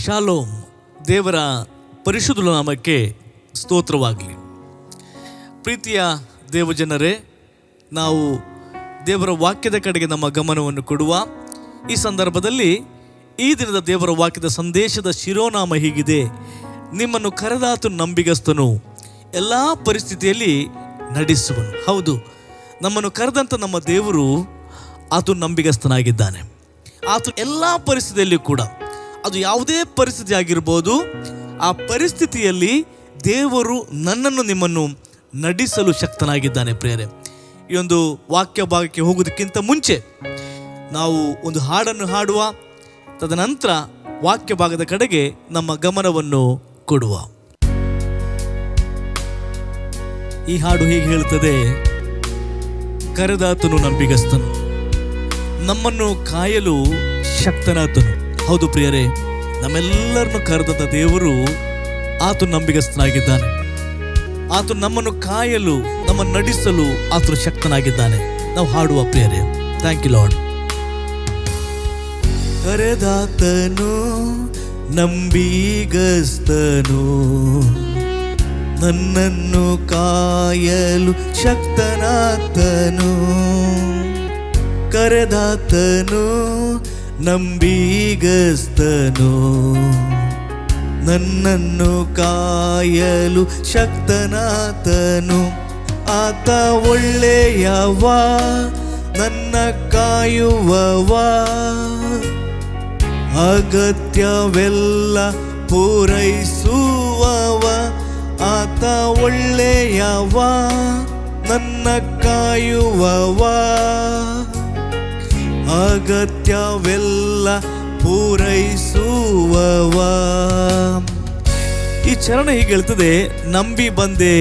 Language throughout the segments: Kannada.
ಶಾಲೋಮ್. ದೇವರ ಪರಿಶುದ್ಧ ನಾಮಕ್ಕೆ ಸ್ತೋತ್ರವಾಗಲಿ. ಪ್ರೀತಿಯ ದೇವಜನರೇ, ನಾವು ದೇವರ ವಾಕ್ಯದ ಕಡೆಗೆ ನಮ್ಮ ಗಮನವನ್ನು ಕೊಡುವ ಈ ಸಂದರ್ಭದಲ್ಲಿ ಈ ದಿನದ ದೇವರ ವಾಕ್ಯದ ಸಂದೇಶದ ಶಿರೋನಾಮ ಹೀಗಿದೆ: ನಿಮ್ಮನ್ನು ಕರೆದಾತು ನಂಬಿಗಸ್ತನು, ಎಲ್ಲ ಪರಿಸ್ಥಿತಿಯಲ್ಲಿ ನಡೆಸುವನು. ಹೌದು, ನಮ್ಮನ್ನು ಕರೆದಂಥ ನಮ್ಮ ದೇವರು ಆತ ನಂಬಿಗಸ್ತನಾಗಿದ್ದಾನೆ. ಆತ ಎಲ್ಲ ಪರಿಸ್ಥಿತಿಯಲ್ಲಿ ಕೂಡ, ಅದು ಯಾವುದೇ ಪರಿಸ್ಥಿತಿ ಆಗಿರ್ಬೋದು, ಆ ಪರಿಸ್ಥಿತಿಯಲ್ಲಿ ದೇವರು ನನ್ನನ್ನು ನಿಮ್ಮನ್ನು ನಡೆಸಲು ಶಕ್ತನಾಗಿದ್ದಾನೆ. ಪ್ರಿಯರೇ, ಈ ಒಂದು ವಾಕ್ಯ ಭಾಗಕ್ಕೆ ಹೋಗೋದಕ್ಕಿಂತ ಮುಂಚೆ ನಾವು ಒಂದು ಹಾಡನ್ನು ಹಾಡುವ, ತದನಂತರ ವಾಕ್ಯ ಭಾಗದ ಕಡೆಗೆ ನಮ್ಮ ಗಮನವನ್ನು ಕೊಡುವ. ಈ ಹಾಡು ಹೀಗೆ ಹೇಳುತ್ತದೆ: ಕರೆದಾತನು ನಂಬಿಗಸ್ತನು, ನಮ್ಮನ್ನು ಕಾಯಲು ಶಕ್ತನಾತನು. ಹೌದು ಪ್ರಿಯರೇ, ನಮ್ಮೆಲ್ಲರನ್ನು ಕರೆದಂಥ ದೇವರು ಆತನು ನಂಬಿಗಸ್ತನಾಗಿದ್ದಾನೆ. ಆತನು ನಮ್ಮನ್ನು ಕಾಯಲು, ನಮ್ಮನ್ನು ನಡೆಸಲು ಆತನು ಶಕ್ತನಾಗಿದ್ದಾನೆ. ನಾವು ಹಾಡುವ ಪ್ರಿಯರೇ. Thank you lord. ಕರೆದಾತನು ನಂಬಿಗಸ್ತನು, ನನ್ನನ್ನು ಕಾಯಲು ಶಕ್ತನಾತನು. ಕರೆದಾತನು ನಂಬಿಗಸ್ತನು, ನನ್ನನ್ನು ಕಾಯಲು ಶಕ್ತನಾತನು. ಆತ ಒಳ್ಳೆಯವ, ನನ್ನ ಕಾಯುವವ, ಅಗತ್ಯವೆಲ್ಲ ಪೂರೈಸುವವ. ಆತ ಒಳ್ಳೆಯವ, ನನ್ನ ಕಾಯುವವ, ಅಗತ್ಯವೆಲ್ಲ ಪೂರೈಸುವವ. ಈ ಚರಣ ಹೀಗೆ ಹೇಳ್ತದೆ: ನಂಬಿ ಬಂದೆ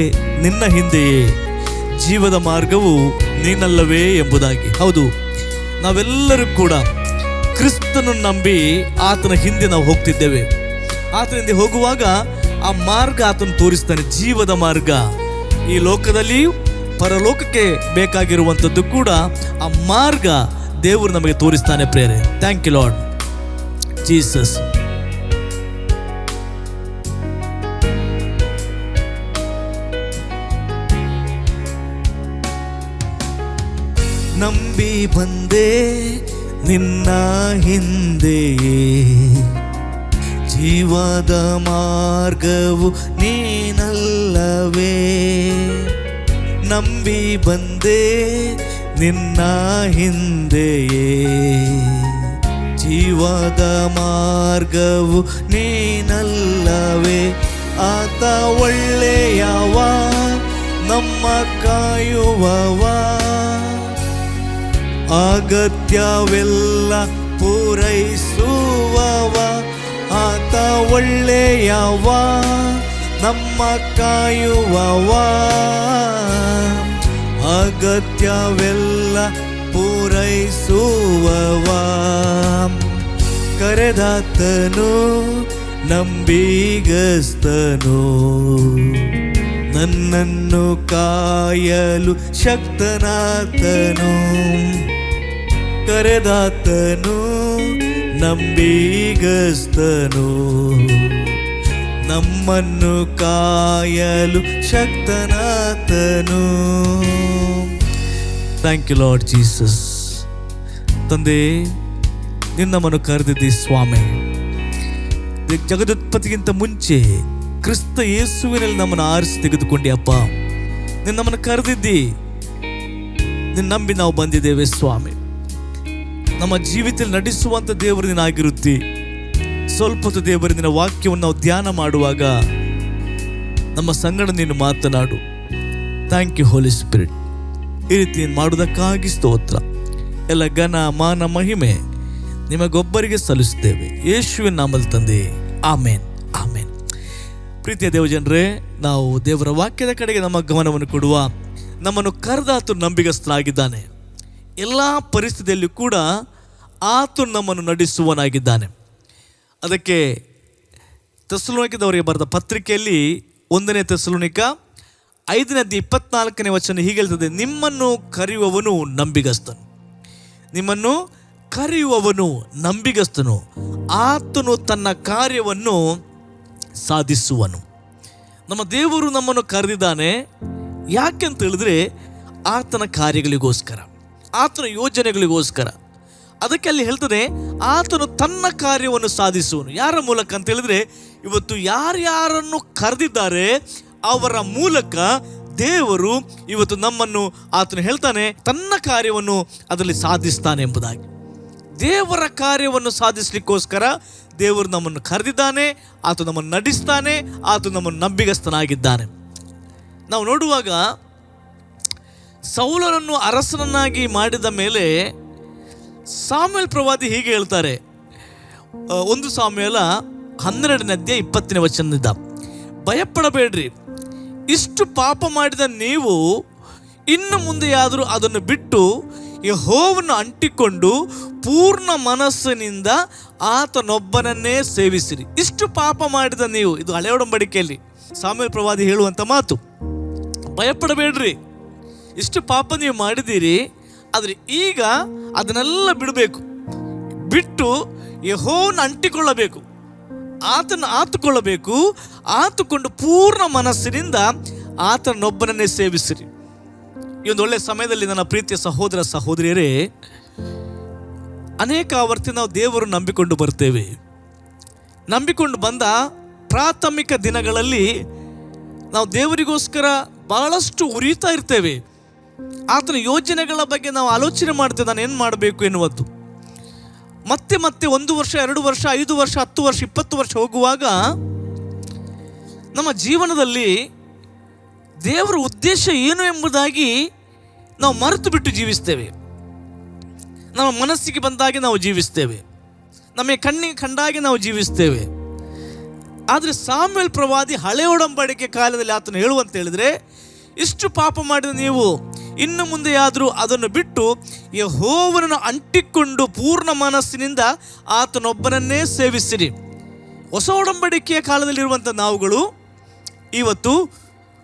ನಿನ್ನ ಹಿಂದೆಯೇ, ಜೀವದ ಮಾರ್ಗವು ನೀನಲ್ಲವೇ ಎಂಬುದಾಗಿ. ಹೌದು, ನಾವೆಲ್ಲರೂ ಕೂಡ ಕ್ರಿಸ್ತನನ್ನು ನಂಬಿ ಆತನ ಹಿಂದೆ ನಾವು ಹೋಗ್ತಿದ್ದೇವೆ. ಆತನ ಹಿಂದೆ ಹೋಗುವಾಗ ಆ ಮಾರ್ಗ ಆತನು ತೋರಿಸ್ತಾನೆ, ಜೀವದ ಮಾರ್ಗ. ಈ ಲೋಕದಲ್ಲಿ ಪರಲೋಕಕ್ಕೆ ಬೇಕಾಗಿರುವಂಥದ್ದು ಕೂಡ ಆ ಮಾರ್ಗ ದೇವರು ನಮಗೆ ತೋರಿಸ್ತಾನೆ. ಪ್ರೇರೆ, ಥ್ಯಾಂಕ್ ಯು ಲಾರ್ಡ್ ಜೀಸಸ್. ನಂಬಿ ಬಂದೆ ನಿನ್ನ ಹಿಂದೆಯೇ, ಜೀವದ ಮಾರ್ಗವು ನೀನಲ್ಲವೇ. ನಂಬಿ ಬಂದೆ ನಿನ್ನ ಹಿಂದೆಯೇ, ಜೀವದ ಮಾರ್ಗವು ನೀನಲ್ಲವೇ. ಆತ ಒಳ್ಳೆಯವ, ನಮ್ಮ ಕಾಯುವವ, ಅಗತ್ಯವೆಲ್ಲ ಪೂರೈಸುವವ. ಆತ ಒಳ್ಳೆಯವ, ನಮ್ಮ ಕಾಯುವವ, ಅಗತ್ಯವೆಲ್ಲ ಪೂರೈಸುವವ. ಕರೆದಾತನು ನಂಬಿಗಸ್ತನು, ನನ್ನನ್ನು ಕಾಯಲು ಶಕ್ತನಾತನು. ಕರೆದಾತನು ನಂಬಿಗಸ್ತನು, ನಮ್ಮನ್ನು ಕಾಯಲು ಶಕ್ತನಾತನು. Thank you lord Jesus. ತಂದೆ, ನಿನ್ನಮ್ಮನ್ನು ಕರೆದಿದ್ದಿ ಸ್ವಾಮಿ. ಜಗದುತ್ಪತ್ತಿಗಿಂತ ಮುಂಚೆ ಕ್ರಿಸ್ತ ಯೇಸುವಿನಲ್ಲಿ ನಮ್ಮನ್ನು ಆರಿಸಿ ತೆಗೆದುಕೊಂಡಿ ಅಪ್ಪ. ನಮ್ಮನ್ನು ಕರೆದಿದ್ದಿ, ನಿನ್ನ ನಂಬಿ ನಾವು ಬಂದಿದ್ದೇವೆ ಸ್ವಾಮಿ. ನಮ್ಮ ಜೀವಿತದಲ್ಲಿ ನಡೆಸುವಂಥ ದೇವರು ನೀನಾಗಿರುತ್ತಿ. ಸ್ವಲ್ಪ ಹೊತ್ತು ದೇವರ ನಿನ್ನ ವಾಕ್ಯವನ್ನು ನಾವು ಧ್ಯಾನ ಮಾಡುವಾಗ ನಮ್ಮ ಸಂಗಡ ನೀನು ಮಾತನಾಡು. Thank you Holy Spirit. ಈ ರೀತಿ ನೀನು ಮಾಡುವುದಕ್ಕಾಗಿ ಸ್ತೋತ್ರ. ಎಲ್ಲ ಘನ ಮಾನ ಮಹಿಮೆ ನಿಮಗೊಬ್ಬರಿಗೆ ಸಲ್ಲಿಸುತ್ತೇವೆ, ಯೇಸುವಿನ ನಾಮದಲ್ಲಿ ತಂದೆ, ಆಮೇನ್ ಆಮೇನ್. ಪ್ರೀತಿಯ ದೇವಜನರೇ, ನಾವು ದೇವರ ವಾಕ್ಯದ ಕಡೆಗೆ ನಮ್ಮ ಗಮನವನ್ನು ಕೊಡುವ. ನಮ್ಮನ್ನು ಕರೆದಾತು ನಂಬಿಗಸ್ತನಾಗಿದ್ದಾನೆ. ಎಲ್ಲ ಪರಿಸ್ಥಿತಿಯಲ್ಲೂ ಕೂಡ ಆತನು ನಮ್ಮನ್ನು ನಡೆಸುವನಾಗಿದ್ದಾನೆ. ಅದಕ್ಕೆ ತೆಸಲೋನಿಕದವರಿಗೆ ಬರೆದ ಪತ್ರಿಕೆಯಲ್ಲಿ 1 ತೆಸಲೋನಿಕ 5:24 ಹೀಗೆ ಹೇಳ್ತದೆ: ನಿಮ್ಮನ್ನು ಕರೆಯುವವನು ನಂಬಿಗಸ್ತನು, ನಿಮ್ಮನ್ನು ಕರೆಯುವವನು ನಂಬಿಗಸ್ತನು, ಆತನು ತನ್ನ ಕಾರ್ಯವನ್ನು ಸಾಧಿಸುವನು. ನಮ್ಮ ದೇವರು ನಮ್ಮನ್ನು ಕರೆದಿದ್ದಾನೆ. ಯಾಕೆಂತ ಹೇಳಿದ್ರೆ ಆತನ ಕಾರ್ಯಗಳಿಗೋಸ್ಕರ, ಆತನ ಯೋಜನೆಗಳಿಗೋಸ್ಕರ. ಅದಕ್ಕೆ ಅಲ್ಲಿ ಹೇಳ್ತದೆ ಆತನು ತನ್ನ ಕಾರ್ಯವನ್ನು ಸಾಧಿಸುವನು. ಯಾರ ಮೂಲಕ ಅಂತ ಹೇಳಿದ್ರೆ, ಇವತ್ತು ಯಾರ್ಯಾರನ್ನು ಕರೆದಿದ್ದಾರೆ ಅವರ ಮೂಲಕ ದೇವರು ಇವತ್ತು ನಮ್ಮನ್ನು, ಆತನು ಹೇಳ್ತಾನೆ, ತನ್ನ ಕಾರ್ಯವನ್ನು ಅದರಲ್ಲಿ ಸಾಧಿಸ್ತಾನೆ ಎಂಬುದಾಗಿ. ದೇವರ ಕಾರ್ಯವನ್ನು ಸಾಧಿಸಲಿಕ್ಕೋಸ್ಕರ ದೇವರು ನಮ್ಮನ್ನು ಕರೆದಿದ್ದಾನೆ, ಆತ ನಮ್ಮನ್ನು ನಡೆಸ್ತಾನೆ, ಆತ ನಮ್ಮನ್ನು ನಂಬಿಗಸ್ತನಾಗಿದ್ದಾನೆ. ನಾವು ನೋಡುವಾಗ ಸೌಲನನ್ನು ಅರಸನನ್ನಾಗಿ ಮಾಡಿದ ಮೇಲೆ ಸಾಮ್ಯೇಲ್ ಪ್ರವಾದಿ ಹೀಗೆ ಹೇಳ್ತಾರೆ, 1 ಸಾಮ್ಯೇಲ 12ನೇ ಅಧ್ಯಾಯ 20ನೇ ವಚನದಿಂದ, ಭಯಪಡಬೇಡ್ರಿ, ಇಷ್ಟು ಪಾಪ ಮಾಡಿದ ನೀವು ಇನ್ನು ಮುಂದೆಯಾದರೂ ಅದನ್ನು ಬಿಟ್ಟು ಯೆಹೋವನನ್ನು ಅಂಟಿಕೊಂಡು ಪೂರ್ಣ ಮನಸ್ಸಿನಿಂದ ಆತನೊಬ್ಬನನ್ನೇ ಸೇವಿಸಿರಿ. ಇಷ್ಟು ಪಾಪ ಮಾಡಿದ ನೀವು, ಇದು ಹಳೆಯ ಒಡಂಬಡಿಕೆಯಲ್ಲಿ ಸಾಮ್ಯೇಲ್ ಪ್ರವಾದಿ ಹೇಳುವಂಥ ಮಾತು. ಭಯಪಡಬೇಡ್ರಿ, ಇಷ್ಟು ಪಾಪ ನೀವು ಮಾಡಿದ್ದೀರಿ, ಆದರೆ ಈಗ ಅದನ್ನೆಲ್ಲ ಬಿಡಬೇಕು, ಬಿಟ್ಟು ಯೆಹೋವನ ಅಂಟಿಕೊಳ್ಳಬೇಕು, ಆತನ ಆತುಕೊಳ್ಳಬೇಕು, ಆತುಕೊಂಡು ಪೂರ್ಣ ಮನಸ್ಸಿನಿಂದ ಆತನೊಬ್ಬನನ್ನೇ ಸೇವಿಸಿರಿ. ಈ ಒಂದು ಒಳ್ಳೆಯ ಸಮಯದಲ್ಲಿ ನನ್ನ ಪ್ರೀತಿಯ ಸಹೋದರ ಸಹೋದರಿಯರೇ, ಅನೇಕ ಆವರ್ತಿ ನಾವು ದೇವರು ನಂಬಿಕೊಂಡು ಬರ್ತೇವೆ. ನಂಬಿಕೊಂಡು ಬಂದ ಪ್ರಾಥಮಿಕ ದಿನಗಳಲ್ಲಿ ನಾವು ದೇವರಿಗೋಸ್ಕರ ಬಹಳಷ್ಟು ಉರಿತಾ ಇರ್ತೇವೆ. ಆತನ ಯೋಜನೆಗಳ ಬಗ್ಗೆ ನಾವು ಆಲೋಚನೆ ಮಾಡ್ತೇವೆ, ನಾನು ಏನು ಮಾಡಬೇಕು ಎನ್ನುವುದು. ಮತ್ತೆ 1 ವರ್ಷ, 2 ವರ್ಷ, 5 ವರ್ಷ, 10 ವರ್ಷ, 20 ವರ್ಷ ಹೋಗುವಾಗ ನಮ್ಮ ಜೀವನದಲ್ಲಿ ದೇವರ ಉದ್ದೇಶ ಏನು ಎಂಬುದಾಗಿ ನಾವು ಮರೆತು ಬಿಟ್ಟು ಜೀವಿಸ್ತೇವೆ. ನಮ್ಮ ಮನಸ್ಸಿಗೆ ಬಂದಾಗೆ ನಾವು ಜೀವಿಸ್ತೇವೆ, ನಮಗೆ ಕಣ್ಣಿಗೆ ಕಂಡಾಗೆ ನಾವು ಜೀವಿಸ್ತೇವೆ. ಆದರೆ ಸಾಮ್ಯೇಲ್ ಪ್ರವಾದಿ ಹಳೆ ಒಡಂಬಡಿಕೆ ಕಾಲದಲ್ಲಿ ಆತನು ಹೇಳುವಂತ ಹೇಳಿದ್ರೆ, ಇಷ್ಟು ಪಾಪ ಮಾಡಿದ ನೀವು ಇನ್ನು ಮುಂದೆಯಾದರೂ ಅದನ್ನು ಬಿಟ್ಟು ಯೆಹೋವನನ್ನು ಅಂಟಿಕೊಂಡು ಪೂರ್ಣ ಮನಸ್ಸಿನಿಂದ ಆತನೊಬ್ಬನನ್ನೇ ಸೇವಿಸಿರಿ. ಹೊಸ ಒಡಂಬಡಿಕೆಯ ಕಾಲದಲ್ಲಿರುವಂಥ ನಾವುಗಳು ಇವತ್ತು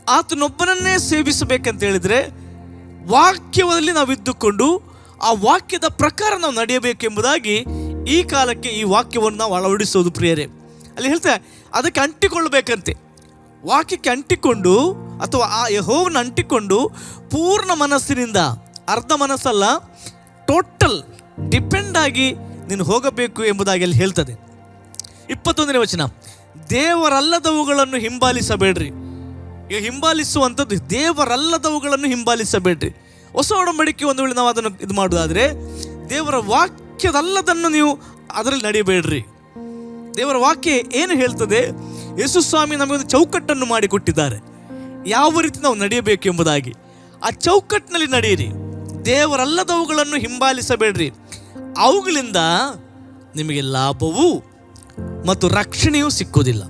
ಆತನೊಬ್ಬನನ್ನೇ ಸೇವಿಸಬೇಕಂತ ಹೇಳಿದರೆ ವಾಕ್ಯದಲ್ಲಿ ನಾವು ಇದ್ದುಕೊಂಡು ಆ ವಾಕ್ಯದ ಪ್ರಕಾರ ನಾವು ನಡೆಯಬೇಕೆಂಬುದಾಗಿ ಈ ಕಾಲಕ್ಕೆ ಈ ವಾಕ್ಯವನ್ನು ನಾವು ಅಳವಡಿಸೋದು ಪ್ರಿಯರೇ. ಅಲ್ಲಿ ಹೇಳ್ತಾರೆ ಅದಕ್ಕೆ ಅಂಟಿಕೊಳ್ಳಬೇಕಂತೆ, ವಾಕ್ಯಕ್ಕೆ ಅಂಟಿಕೊಂಡು ಅಥವಾ ಆ ಯೆಹೋವನ ಅಂಟಿಕೊಂಡು ಪೂರ್ಣ ಮನಸ್ಸಿನಿಂದ, ಅರ್ಧ ಮನಸ್ಸಲ್ಲ, ಟೋಟಲ್ ಡಿಪೆಂಡ್ ಆಗಿ ನೀನು ಹೋಗಬೇಕು ಎಂಬುದಾಗಿ ಅಲ್ಲಿ ಹೇಳ್ತದೆ. 21ನೇ ವಚನ, ದೇವರಲ್ಲದವುಗಳನ್ನು ಹಿಂಬಾಲಿಸಬೇಡ್ರಿ. ಈಗ ಹಿಂಬಾಲಿಸುವಂಥದ್ದು ದೇವರಲ್ಲದವುಗಳನ್ನು ಹಿಂಬಾಲಿಸಬೇಡ್ರಿ. ಹೊಸ ಒಡಂಬಡಿಕೆ ಒಂದು ವೇಳೆ ನಾವು ಅದನ್ನು ಇದು ಮಾಡೋದಾದರೆ, ದೇವರ ವಾಕ್ಯದಲ್ಲದನ್ನು ನೀವು ಅದರಲ್ಲಿ ನಡೆಯಬೇಡ್ರಿ. ದೇವರ ವಾಕ್ಯ ಏನು ಹೇಳ್ತದೆ? ಯೇಸು ಸ್ವಾಮಿ ನಮಗೊಂದು ಚೌಕಟ್ಟನ್ನು ಮಾಡಿಕೊಟ್ಟಿದ್ದಾರೆ, ಯಾವ ರೀತಿ ನಾವು ನಡೆಯಬೇಕು ಎಂಬುದಾಗಿ. ಆ ಚೌಕಟ್ಟಿನಲ್ಲಿ ನಡೆಯಿರಿ. ದೇವರಲ್ಲದವುಗಳನ್ನು ಹಿಂಬಾಲಿಸಬೇಡ್ರಿ, ಅವುಗಳಿಂದ ನಿಮಗೆ ಲಾಭವೂ ಮತ್ತು ರಕ್ಷಣೆಯೂ ಸಿಕ್ಕೋದಿಲ್ಲ.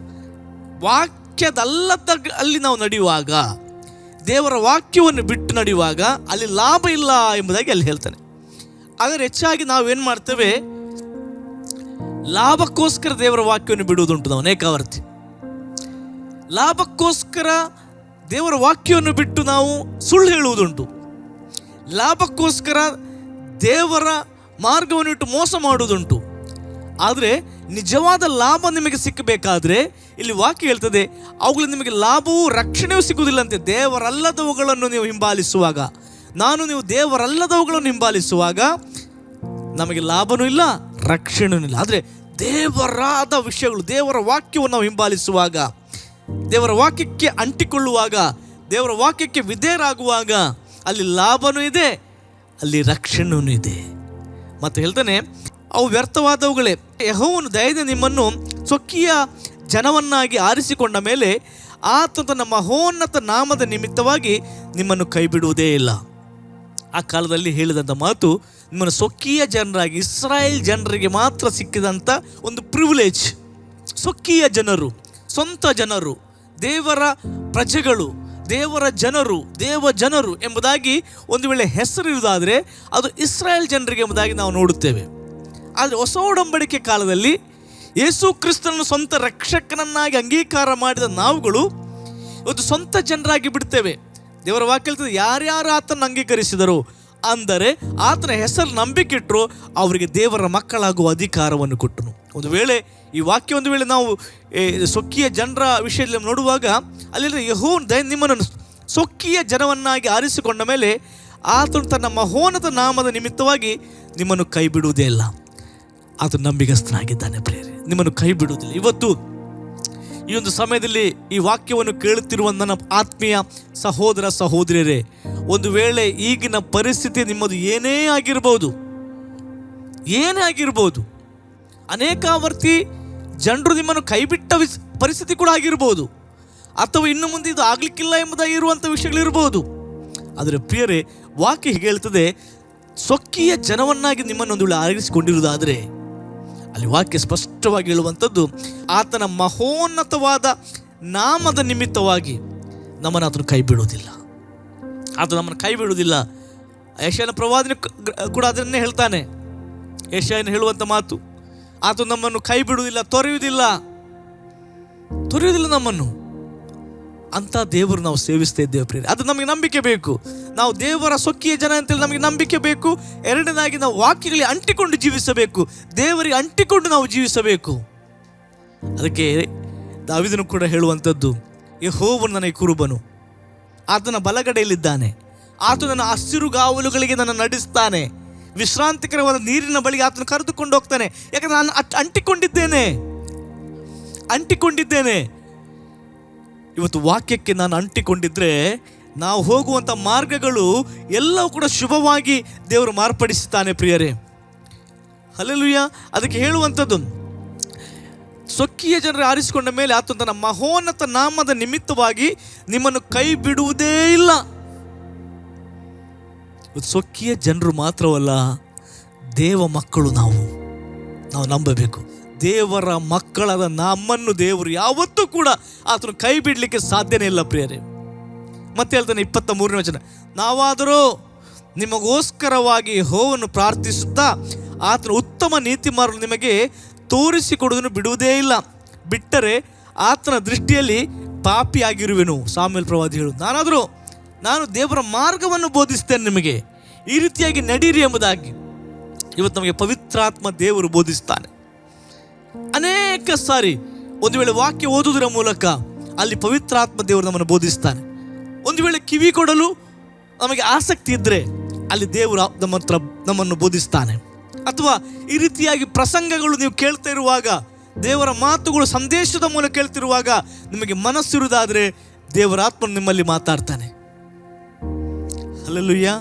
ವಾಕ್ಯದಲ್ಲದ ಅಲ್ಲಿ ನಾವು ನಡೆಯುವಾಗ, ದೇವರ ವಾಕ್ಯವನ್ನು ಬಿಟ್ಟು ನಡೆಯುವಾಗ ಅಲ್ಲಿ ಲಾಭ ಇಲ್ಲ ಎಂಬುದಾಗಿ ಅಲ್ಲಿ ಹೇಳ್ತಾನೆ. ಆದರೆ ಹೆಚ್ಚಾಗಿ ನಾವೇನು ಮಾಡ್ತೇವೆ, ಲಾಭಕ್ಕೋಸ್ಕರ ದೇವರ ವಾಕ್ಯವನ್ನು ಬಿಡುವುದುಂಟು. ನಾವು ಅನೇಕಾವರ್ತಿ ಲಾಭಕ್ಕೋಸ್ಕರ ದೇವರ ವಾಕ್ಯವನ್ನು ಬಿಟ್ಟು ನಾವು ಸುಳ್ಳು ಹೇಳುವುದುಂಟು. ಲಾಭಕ್ಕೋಸ್ಕರ ದೇವರ ಮಾರ್ಗವನ್ನು ಇಟ್ಟು ಮೋಸ ಮಾಡುವುದುಂಟು. ಆದರೆ ನಿಜವಾದ ಲಾಭ ನಿಮಗೆ ಸಿಕ್ಕಬೇಕಾದ್ರೆ ಇಲ್ಲಿ ವಾಕ್ಯ ಹೇಳ್ತದೆ, ಅವುಗಳಿಂದ ನಿಮಗೆ ಲಾಭವೂ ರಕ್ಷಣೆಯೂ ಸಿಗುವುದಿಲ್ಲಂತೆ. ದೇವರಲ್ಲದವುಗಳನ್ನು ನೀವು ಹಿಂಬಾಲಿಸುವಾಗ, ನೀವು ದೇವರಲ್ಲದವುಗಳನ್ನು ಹಿಂಬಾಲಿಸುವಾಗ ನಮಗೆ ಲಾಭನೂ ಇಲ್ಲ, ರಕ್ಷಣೆಯೂ ಇಲ್ಲ. ಆದರೆ ದೇವರಾದ ವಿಷಯಗಳು, ದೇವರ ವಾಕ್ಯವನ್ನು ನಾವು ಹಿಂಬಾಲಿಸುವಾಗ, ದೇವರ ವಾಕ್ಯಕ್ಕೆ ಅಂಟಿಕೊಳ್ಳುವಾಗ, ದೇವರ ವಾಕ್ಯಕ್ಕೆ ವಿಧೇಯರಾಗುವಾಗ ಅಲ್ಲಿ ಲಾಭನೂ ಇದೆ, ಅಲ್ಲಿ ರಕ್ಷಣೆಯೂ ಇದೆ. ಮತ್ತು ಹೇಳ್ತಾನೆ, ಅವು ವ್ಯರ್ಥವಾದವುಗಳೇ. ಯೆಹೋವನು ದಯೆಯಿಂದ ನಿಮ್ಮನ್ನು ಸ್ವಕೀಯ ಜನವನ್ನಾಗಿ ಆರಿಸಿಕೊಂಡ ಮೇಲೆ ಆತ ತನ್ನ ಮಹೋನ್ನತ ನಾಮದ ನಿಮಿತ್ತವಾಗಿ ನಿಮ್ಮನ್ನು ಕೈ ಬಿಡುವುದೇ ಇಲ್ಲ. ಆ ಕಾಲದಲ್ಲಿ ಹೇಳಿದಂಥ ಮಾತು, ನಿಮ್ಮನ್ನು ಸ್ವಕೀಯ ಜನರಾಗಿ, ಇಸ್ರಾಯೇಲ್ ಜನರಿಗೆ ಮಾತ್ರ ಸಿಕ್ಕಿದಂಥ ಒಂದು ಪ್ರಿವಿಲೇಜ್. ಸ್ವಕೀಯ ಜನರು, ಸ್ವಂತ ಜನರು, ದೇವರ ಪ್ರಜೆಗಳು, ದೇವರ ಜನರು, ದೇವ ಜನರು ಎಂಬುದಾಗಿ ಒಂದು ವೇಳೆ ಹೆಸರಿರುವುದಾದರೆ ಅದು ಇಸ್ರಾಯೇಲ್ ಜನರಿಗೆ ಎಂಬುದಾಗಿ ನಾವು ನೋಡುತ್ತೇವೆ. ಆದರೆ ಹೊಸ ಒಡಂಬಡಿಕೆ ಕಾಲದಲ್ಲಿ ಯೇಸು ಕ್ರಿಸ್ತನನ್ನು ಸ್ವಂತ ರಕ್ಷಕನನ್ನಾಗಿ ಅಂಗೀಕಾರ ಮಾಡಿದ ನಾವುಗಳು ಇವತ್ತು ಸ್ವಂತ ಜನರಾಗಿ ಬಿಡ್ತೇವೆ. ದೇವರ ವಾಕ್ಯ ಹೇಳ್ತದೆ, ಯಾರ್ಯಾರು ಆತನನ್ನು ಅಂಗೀಕರಿಸಿದರೋ ಅಂದರೆ ಆತನ ಹೆಸರು ನಂಬಿಕೆಟ್ಟರು ಅವರಿಗೆ ದೇವರ ಮಕ್ಕಳಾಗುವ ಅಧಿಕಾರವನ್ನು ಕೊಟ್ಟನು. ಒಂದು ವೇಳೆ ಈ ವಾಕ್ಯ ಒಂದು ವೇಳೆ ನಾವು ಸೊಕ್ಕಿಯ ಜನರ ವಿಷಯದಲ್ಲಿ ನೋಡುವಾಗ ಅಲ್ಲಿ ಯೆಹೋವನು ನಿಮ್ಮನ್ನು ಸೊಕ್ಕಿಯ ಜನವನ್ನಾಗಿ ಆರಿಸಿಕೊಂಡ ಮೇಲೆ ಆತನು ತನ್ನ ಮಹೋನ್ನತ ನಾಮದ ನಿಮಿತ್ತವಾಗಿ ನಿಮ್ಮನ್ನು ಕೈ ಬಿಡುವುದೇ ಇಲ್ಲ. ಆತನು ನಂಬಿಗಸ್ತನಾಗಿದ್ದಾನೆ ಪ್ರಿಯರೇ, ನಿಮ್ಮನ್ನು ಕೈ ಬಿಡುವುದಿಲ್ಲ. ಇವತ್ತು ಈ ಒಂದು ಸಮಯದಲ್ಲಿ ಈ ವಾಕ್ಯವನ್ನು ಕೇಳುತ್ತಿರುವ ನನ್ನ ಆತ್ಮೀಯ ಸಹೋದರ ಸಹೋದರಿಯರೇ, ಒಂದು ವೇಳೆ ಈಗಿನ ಪರಿಸ್ಥಿತಿ ನಿಮ್ಮದು ಏನೇ ಆಗಿರ್ಬೋದು, ಅನೇಕಾವರ್ತಿ ಜನರು ನಿಮ್ಮನ್ನು ಕೈಬಿಟ್ಟ ಪರಿಸ್ಥಿತಿ ಕೂಡ ಆಗಿರ್ಬೋದು, ಅಥವಾ ಇನ್ನು ಮುಂದೆ ಇದು ಆಗಲಿಕ್ಕಿಲ್ಲ ಎಂಬುದಾಗಿ ಇರುವಂಥ ವಿಷಯಗಳಿರ್ಬೋದು. ಆದರೆ ಪ್ರಿಯರೇ, ವಾಕ್ಯ ಹೀಗೆ ಹೇಳ್ತದೆ, ಸೊಕ್ಕಿಯ ಜನವನ್ನಾಗಿ ನಿಮ್ಮನ್ನೊಂದು ವೇಳೆ ಆರಿಸಿಕೊಂಡಿರುವುದಾದರೆ ಅಲ್ಲಿ ವಾಕ್ಯ ಸ್ಪಷ್ಟವಾಗಿ ಹೇಳುವಂಥದ್ದು, ಆತನ ಮಹೋನ್ನತವಾದ ನಾಮದ ನಿಮಿತ್ತವಾಗಿ ನಮ್ಮನ್ನು ಆತನು ಕೈ ಬಿಡುವುದಿಲ್ಲ. ಆತನು ನಮ್ಮನ್ನು ಕೈ ಬಿಡುವುದಿಲ್ಲ. ಯೆಶಾಯನ ಪ್ರವಾದನೆ ಕೂಡ ಅದನ್ನೇ ಹೇಳ್ತಾನೆ. ಯೆಶಾಯನ ಹೇಳುವಂಥ ಮಾತು, ಆತನು ನಮ್ಮನ್ನು ಕೈ ಬಿಡುವುದಿಲ್ಲ, ತೊರೆಯುವುದಿಲ್ಲ ನಮ್ಮನ್ನು. ಅಂಥ ದೇವರು ನಾವು ಸೇವಿಸ್ತಾ ಇದ್ದೇವೆ ಪ್ರಿಯರೇ. ಅದು ನಮಗೆ ನಂಬಿಕೆ ಬೇಕು. ನಾವು ದೇವರ ಸೊಕ್ಕಿಯ ಜನ ಅಂತೇಳಿ ನಮಗೆ ನಂಬಿಕೆ ಬೇಕು. ಎರಡನೇದಾಗಿ ನಾವು ವಾಕ್ಯಗಳಿಗೆ ಅಂಟಿಕೊಂಡು ಜೀವಿಸಬೇಕು, ದೇವರಿಗೆ ಅಂಟಿಕೊಂಡು ನಾವು ಜೀವಿಸಬೇಕು. ಅದಕ್ಕೆ ದಾವೀದನು ಕೂಡ ಹೇಳುವಂಥದ್ದು, ಯೆಹೋವನು ನನಗೆ ಕುರುಬನು, ಆತನ ಬಲಗಡೆಯಲ್ಲಿದ್ದಾನೆ, ಆತನು ನನ್ನ ಹಸಿರುಗಾವಲುಗಳಿಗೆ ನನ್ನ ನಡೆಸ್ತಾನೆ, ವಿಶ್ರಾಂತಿಕರವಾದ ನೀರಿನ ಬಳಿಗೆ ಆತನು ಕರೆದುಕೊಂಡು ಹೋಗ್ತಾನೆ. ಯಾಕಂದರೆ ನಾನು ಅಂಟಿಕೊಂಡಿದ್ದೇನೆ. ಇವತ್ತು ವಾಕ್ಯಕ್ಕೆ ನಾನು ಅಂಟಿಕೊಂಡಿದ್ರೆ ನಾವು ಹೋಗುವಂಥ ಮಾರ್ಗಗಳು ಎಲ್ಲವೂ ಕೂಡ ಶುಭವಾಗಿ ದೇವರು ಮಾರ್ಪಡಿಸುತ್ತಾನೆ ಪ್ರಿಯರೇ. ಹಲ್ಲೆಲೂಯಾ. ಅದಕ್ಕೆ ಹೇಳುವಂಥದ್ದು, ಸೊಕ್ಕಿಯ ಜನರು ಆರಿಸಿಕೊಂಡ ಮೇಲೆ ಆತನು ತನ್ನ ಮಹೋನ್ನತ ನಾಮದ ನಿಮಿತ್ತವಾಗಿ ನಿಮ್ಮನ್ನು ಕೈ ಬಿಡುವುದೇ ಇಲ್ಲ. ಸೊಕ್ಕಿಯ ಜನರು ಮಾತ್ರವಲ್ಲ, ದೇವ ಮಕ್ಕಳು ನಾವು ನಂಬಬೇಕು. ದೇವರ ಮಕ್ಕಳಾದ ನಮ್ಮನ್ನು ದೇವರು ಯಾವತ್ತೂ ಕೂಡ ಆತನು ಕೈ ಬಿಡಲಿಕ್ಕೆ ಸಾಧ್ಯನೇ ಇಲ್ಲ ಪ್ರಿಯರೇ. ಮತ್ತೆ ಹೇಳ್ತಾನೆ 23ನೇ ವಚನ, ನಾವಾದರೂ ನಿಮಗೋಸ್ಕರವಾಗಿ ಯೆಹೋವನನ್ನು ಪ್ರಾರ್ಥಿಸುತ್ತಾ ಆತನ ಉತ್ತಮ ನೀತಿ ಮಾರ್ಗ ನಿಮಗೆ ತೋರಿಸಿಕೊಡುವುದನ್ನು ಬಿಡುವುದೇ ಇಲ್ಲ, ಬಿಟ್ಟರೆ ಆತನ ದೃಷ್ಟಿಯಲ್ಲಿ ಪಾಪಿಯಾಗಿರುವೆನು. ಸಾಮ್ಯೇಲ್ ಪ್ರವಾದಿ ಹೇಳು, ನಾನು ದೇವರ ಮಾರ್ಗವನ್ನು ಬೋಧಿಸ್ತೇನೆ, ನಿಮಗೆ ಈ ರೀತಿಯಾಗಿ ನಡೀರಿ ಎಂಬುದಾಗಿ. ಇವತ್ತು ನಮಗೆ ಪವಿತ್ರಾತ್ಮ ದೇವರು ಬೋಧಿಸ್ತಾನೆ. ಅನೇಕ ಸಾರಿ ಒಂದು ವೇಳೆ ವಾಕ್ಯ ಓದುವುದರ ಮೂಲಕ ಅಲ್ಲಿ ಪವಿತ್ರಾತ್ಮ ದೇವರು ನಮ್ಮನ್ನು ಬೋಧಿಸ್ತಾನೆ. ಒಂದು ವೇಳೆ ಕಿವಿ ಕೊಡಲು ನಮಗೆ ಆಸಕ್ತಿ ಇದ್ದರೆ ಅಲ್ಲಿ ದೇವರು ನಮ್ಮನ್ನು ಬೋಧಿಸ್ತಾನೆ. ಅಥವಾ ಈ ರೀತಿಯಾಗಿ ಪ್ರಸಂಗಗಳು ನೀವು ಕೇಳ್ತಾ ಇರುವಾಗ, ದೇವರ ಮಾತುಗಳು ಸಂದೇಶದ ಮೂಲಕ ಕೇಳ್ತಿರುವಾಗ ನಿಮಗೆ ಮನಸ್ಸಿರುವುದಾದರೆ ದೇವರ ಆತ್ಮನು ನಿಮ್ಮಲ್ಲಿ ಮಾತಾಡ್ತಾನೆ. ಹಲ್ಲೆಲೂಯಾ.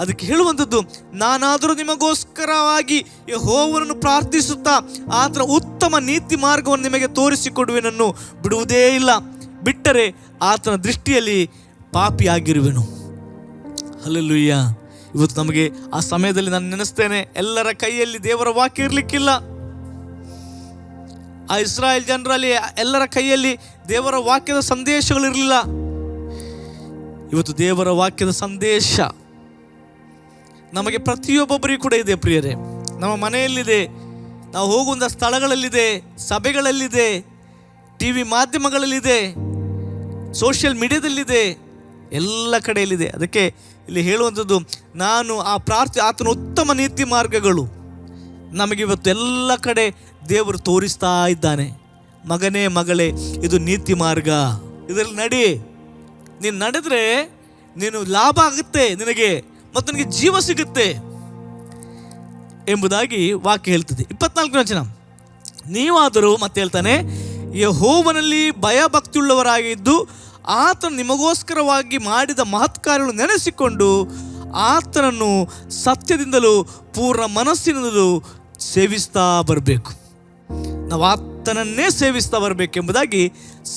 ಅದಕ್ಕೆ ಹೇಳುವಂಥದ್ದು, ನಾನಾದರೂ ನಿಮಗೋಸ್ಕರವಾಗಿ ಯೆಹೋವನನ್ನು ಪ್ರಾರ್ಥಿಸುತ್ತಾ ಆತನ ಉತ್ತಮ ನೀತಿ ಮಾರ್ಗವನ್ನು ನಿಮಗೆ ತೋರಿಸಿಕೊಡುವೆನನ್ನು ಬಿಡುವುದೇ ಇಲ್ಲ, ಬಿಟ್ಟರೆ ಆತನ ದೃಷ್ಟಿಯಲ್ಲಿ ಪಾಪಿಯಾಗಿರುವೆನು. ಹಲ್ಲೆಲೂಯಾ. ಇವತ್ತು ನಮಗೆ ಆ ಸಮಯದಲ್ಲಿ ನಾನು ನೆನೆಸ್ತೇನೆ, ಎಲ್ಲರ ಕೈಯಲ್ಲಿ ದೇವರ ವಾಕ್ಯ ಇರಲಿಕ್ಕಿಲ್ಲ. ಆ ಇಸ್ರಾಯೇಲ್ ಜನರಲ್ಲಿ ಎಲ್ಲರ ಕೈಯಲ್ಲಿ ದೇವರ ವಾಕ್ಯದ ಸಂದೇಶಗಳಿರಲಿಲ್ಲ. ಇವತ್ತು ದೇವರ ವಾಕ್ಯದ ಸಂದೇಶ ನಮಗೆ ಪ್ರತಿಯೊಬ್ಬೊಬ್ಬರಿಗೂ ಕೂಡ ಇದೆ ಪ್ರಿಯರೇ. ನಮ್ಮ ಮನೆಯಲ್ಲಿದೆ, ನಾವು ಹೋಗುವಂಥ ಸ್ಥಳಗಳಲ್ಲಿದೆ, ಸಭೆಗಳಲ್ಲಿದೆ, TV ಮಾಧ್ಯಮಗಳಲ್ಲಿದೆ, ಸೋಷಿಯಲ್ ಮೀಡಿಯಾದಲ್ಲಿದೆ, ಎಲ್ಲ ಕಡೆಯಲ್ಲಿದೆ. ಅದಕ್ಕೆ ಇಲ್ಲಿ ಹೇಳುವಂಥದ್ದು, ನಾನು ಆತನ ಉತ್ತಮ ನೀತಿ ಮಾರ್ಗಗಳು ನಮಗಿವತ್ತು ಎಲ್ಲ ಕಡೆ ದೇವರು ತೋರಿಸ್ತಾ ಇದ್ದಾನೆ. ಮಗನೇ ಮಗಳೇ, ಇದು ನೀತಿ ಮಾರ್ಗ, ಇದರಲ್ಲಿ ನಡಿ, ನೀನು ನಡೆದ್ರೆ ನೀನು ಲಾಭ ಆಗುತ್ತೆ ನಿನಗೆ, ಮತ್ತು ನನಗೆ ಜೀವ ಸಿಗುತ್ತೆ ಎಂಬುದಾಗಿ ವಾಕ್ಯ ಹೇಳ್ತದೆ. 24ನೇ ವಚನ, ನೀವಾದರೂ ಮತ್ತೆ ಹೇಳ್ತಾನೆ, ಯೆಹೋವನಲ್ಲಿ ಭಯಭಕ್ತಿಯುಳ್ಳವರಾಗಿದ್ದು ಆತನು ನಿಮಗೋಸ್ಕರವಾಗಿ ಮಾಡಿದ ಮಹತ್ಕಾರ್ಯಗಳನ್ನು ನೆನೆಸಿಕೊಂಡು ಆತನನ್ನು ಸತ್ಯದಿಂದಲೂ ಪೂರ್ಣ ಮನಸ್ಸಿನಿಂದಲೂ ಸೇವಿಸ್ತಾ ಬರಬೇಕು. ನಾವು ಆತನನ್ನೇ ಸೇವಿಸ್ತಾ ಬರಬೇಕೆಂಬುದಾಗಿ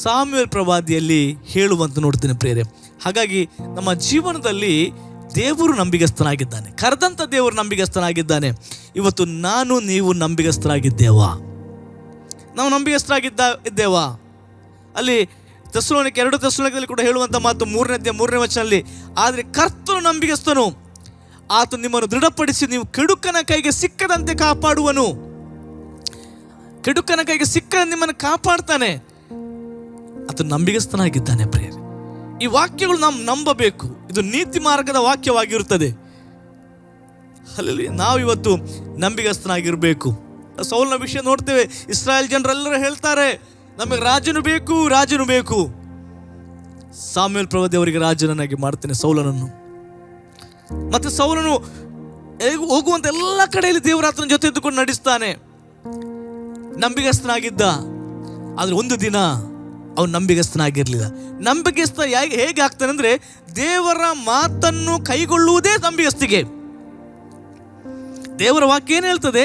ಸಾಮ್ಯೇಲ್ ಪ್ರವಾದಿಯಲ್ಲಿ ಹೇಳುವಂತ ನೋಡ್ತೇನೆ ಪ್ರಿಯರೇ. ಹಾಗಾಗಿ ನಮ್ಮ ಜೀವನದಲ್ಲಿ ದೇವರು ನಂಬಿಗಸ್ತನಾಗಿದ್ದಾನೆ, ಕರೆದಂಥ ದೇವರು ನಂಬಿಗಸ್ತನಾಗಿದ್ದಾನೆ. ಇವತ್ತು ನೀವು ನಂಬಿಗಸ್ತರಾಗಿದ್ದೇವಾ? ನಾವು ನಂಬಿಗಸ್ತರಾಗಿದ್ದೇವಾ? ಅಲ್ಲಿ ತೆಸಲೋನಿಕೆ 2 ತೆಸಲೋನಿಕೆಯಲ್ಲಿ ಕೂಡ ಹೇಳುವಂಥ ಮಾತು 3ನೇ ವಚನದಲ್ಲಿ, ಆದರೆ ಕರ್ತನು ನಂಬಿಗಸ್ತನು, ಆತನು ನಿಮ್ಮನ್ನು ದೃಢಪಡಿಸಿ ನೀವು ಕೆಡುಕನ ಕೈಗೆ ಸಿಕ್ಕದಂತೆ ಕಾಪಾಡುವನು. ಕೆಡುಕನ ಕೈಗೆ ಸಿಕ್ಕದಂತೆ ನಿಮ್ಮನ್ನು ಕಾಪಾಡ್ತಾನೆ. ಆತನು ನಂಬಿಗಸ್ತನಾಗಿದ್ದಾನೆ ಪ್ರಿಯರೇ. ಈ ವಾಕ್ಯಗಳು ನಾವು ನಂಬಬೇಕು. ಇದು ನೀತಿ ಮಾರ್ಗದ ವಾಕ್ಯವಾಗಿರುತ್ತದೆ. ಅಲ್ಲಿ ನಾವಿವತ್ತು ನಂಬಿಗಸ್ತನಾಗಿರಬೇಕು. ಸೌಲನ ವಿಷಯ ನೋಡ್ತೇವೆ. ಇಸ್ರಾಯೇಲ್ ಜನರೆಲ್ಲರೂ ಹೇಳ್ತಾರೆ, ನಮಗೆ ರಾಜನು ಬೇಕು, ರಾಜನು ಬೇಕು. ಸಾಮ್ಯುಯೇಲ್ ಪ್ರವಾದಿ ಅವರಿಗೆ ರಾಜನನ್ನಾಗಿ ಮಾಡ್ತೇನೆ ಸೌಲನನ್ನು. ಮತ್ತೆ ಸೌಲನು ಹೋಗುವಂತ ಎಲ್ಲ ಕಡೆಯಲ್ಲಿ ದೇವರ ಆತನ ಜೊತೆ ಇದ್ದುಕೊಂಡು ನಡೆಸ್ತಾನೆ. ನಂಬಿಗಸ್ತನಾಗಿದ್ದ. ಆದ್ರೆ ಒಂದು ದಿನ ಅವನು ನಂಬಿಗಸ್ತನಾಗಿರ್ಲಿಲ್ಲ. ನಂಬಿಗಸ್ತ ಹೇಗೆ ಆಗ್ತಾನೆ ಅಂದ್ರೆ, ದೇವರ ಮಾತನ್ನು ಕೈಗೊಳ್ಳುವುದೇ ನಂಬಿಗಸ್ತಿಗೆ. ದೇವರ ವಾಕ್ಯ ಏನು ಹೇಳ್ತದೆ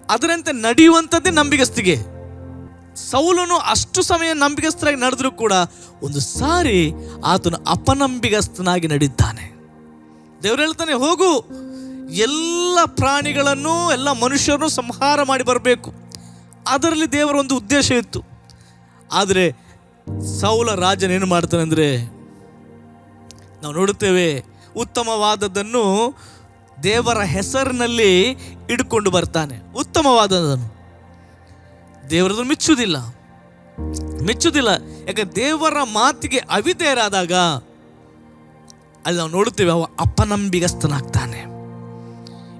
ಅದರಂತೆ ನಡೆಯುವಂಥದ್ದೇ ನಂಬಿಗಸ್ತಿಗೆ. ಸೌಲನು ಅಷ್ಟು ಸಮಯ ನಂಬಿಗಸ್ತನಾಗಿ ನಡೆದರೂ ಕೂಡ ಒಂದು ಸಾರಿ ಆತನು ಅಪನಂಬಿಗಸ್ತನಾಗಿ ನಡೆಯುತ್ತಾನೆ. ದೇವರು ಹೇಳ್ತಾನೆ, ಹೋಗು, ಎಲ್ಲ ಪ್ರಾಣಿಗಳನ್ನು ಎಲ್ಲ ಮನುಷ್ಯರನ್ನು ಸಂಹಾರ ಮಾಡಿ ಬರಬೇಕು. ಅದರಲ್ಲಿ ದೇವರ ಒಂದು ಉದ್ದೇಶ ಇತ್ತು. ಆದರೆ ಸೌಲ ರಾಜನೇನು ಮಾಡ್ತಾನೆ ಅಂದರೆ, ನಾವು ನೋಡುತ್ತೇವೆ, ಉತ್ತಮವಾದದ್ದನ್ನು ದೇವರ ಹೆಸರಿನಲ್ಲಿ ಇಡ್ಕೊಂಡು ಬರ್ತಾನೆ. ಉತ್ತಮವಾದದನ್ನು ದೇವರದನ್ನು ಮೆಚ್ಚುವುದಿಲ್ಲ. ಯಾಕೆ ದೇವರ ಮಾತಿಗೆ ಅವಿಧೇಯರಾದಾಗ ಅಲ್ಲಿ ನಾವು ನೋಡುತ್ತೇವೆ, ಅವ ಅಪನಂಬಿಗಸ್ತನಾಗ್ತಾನೆ.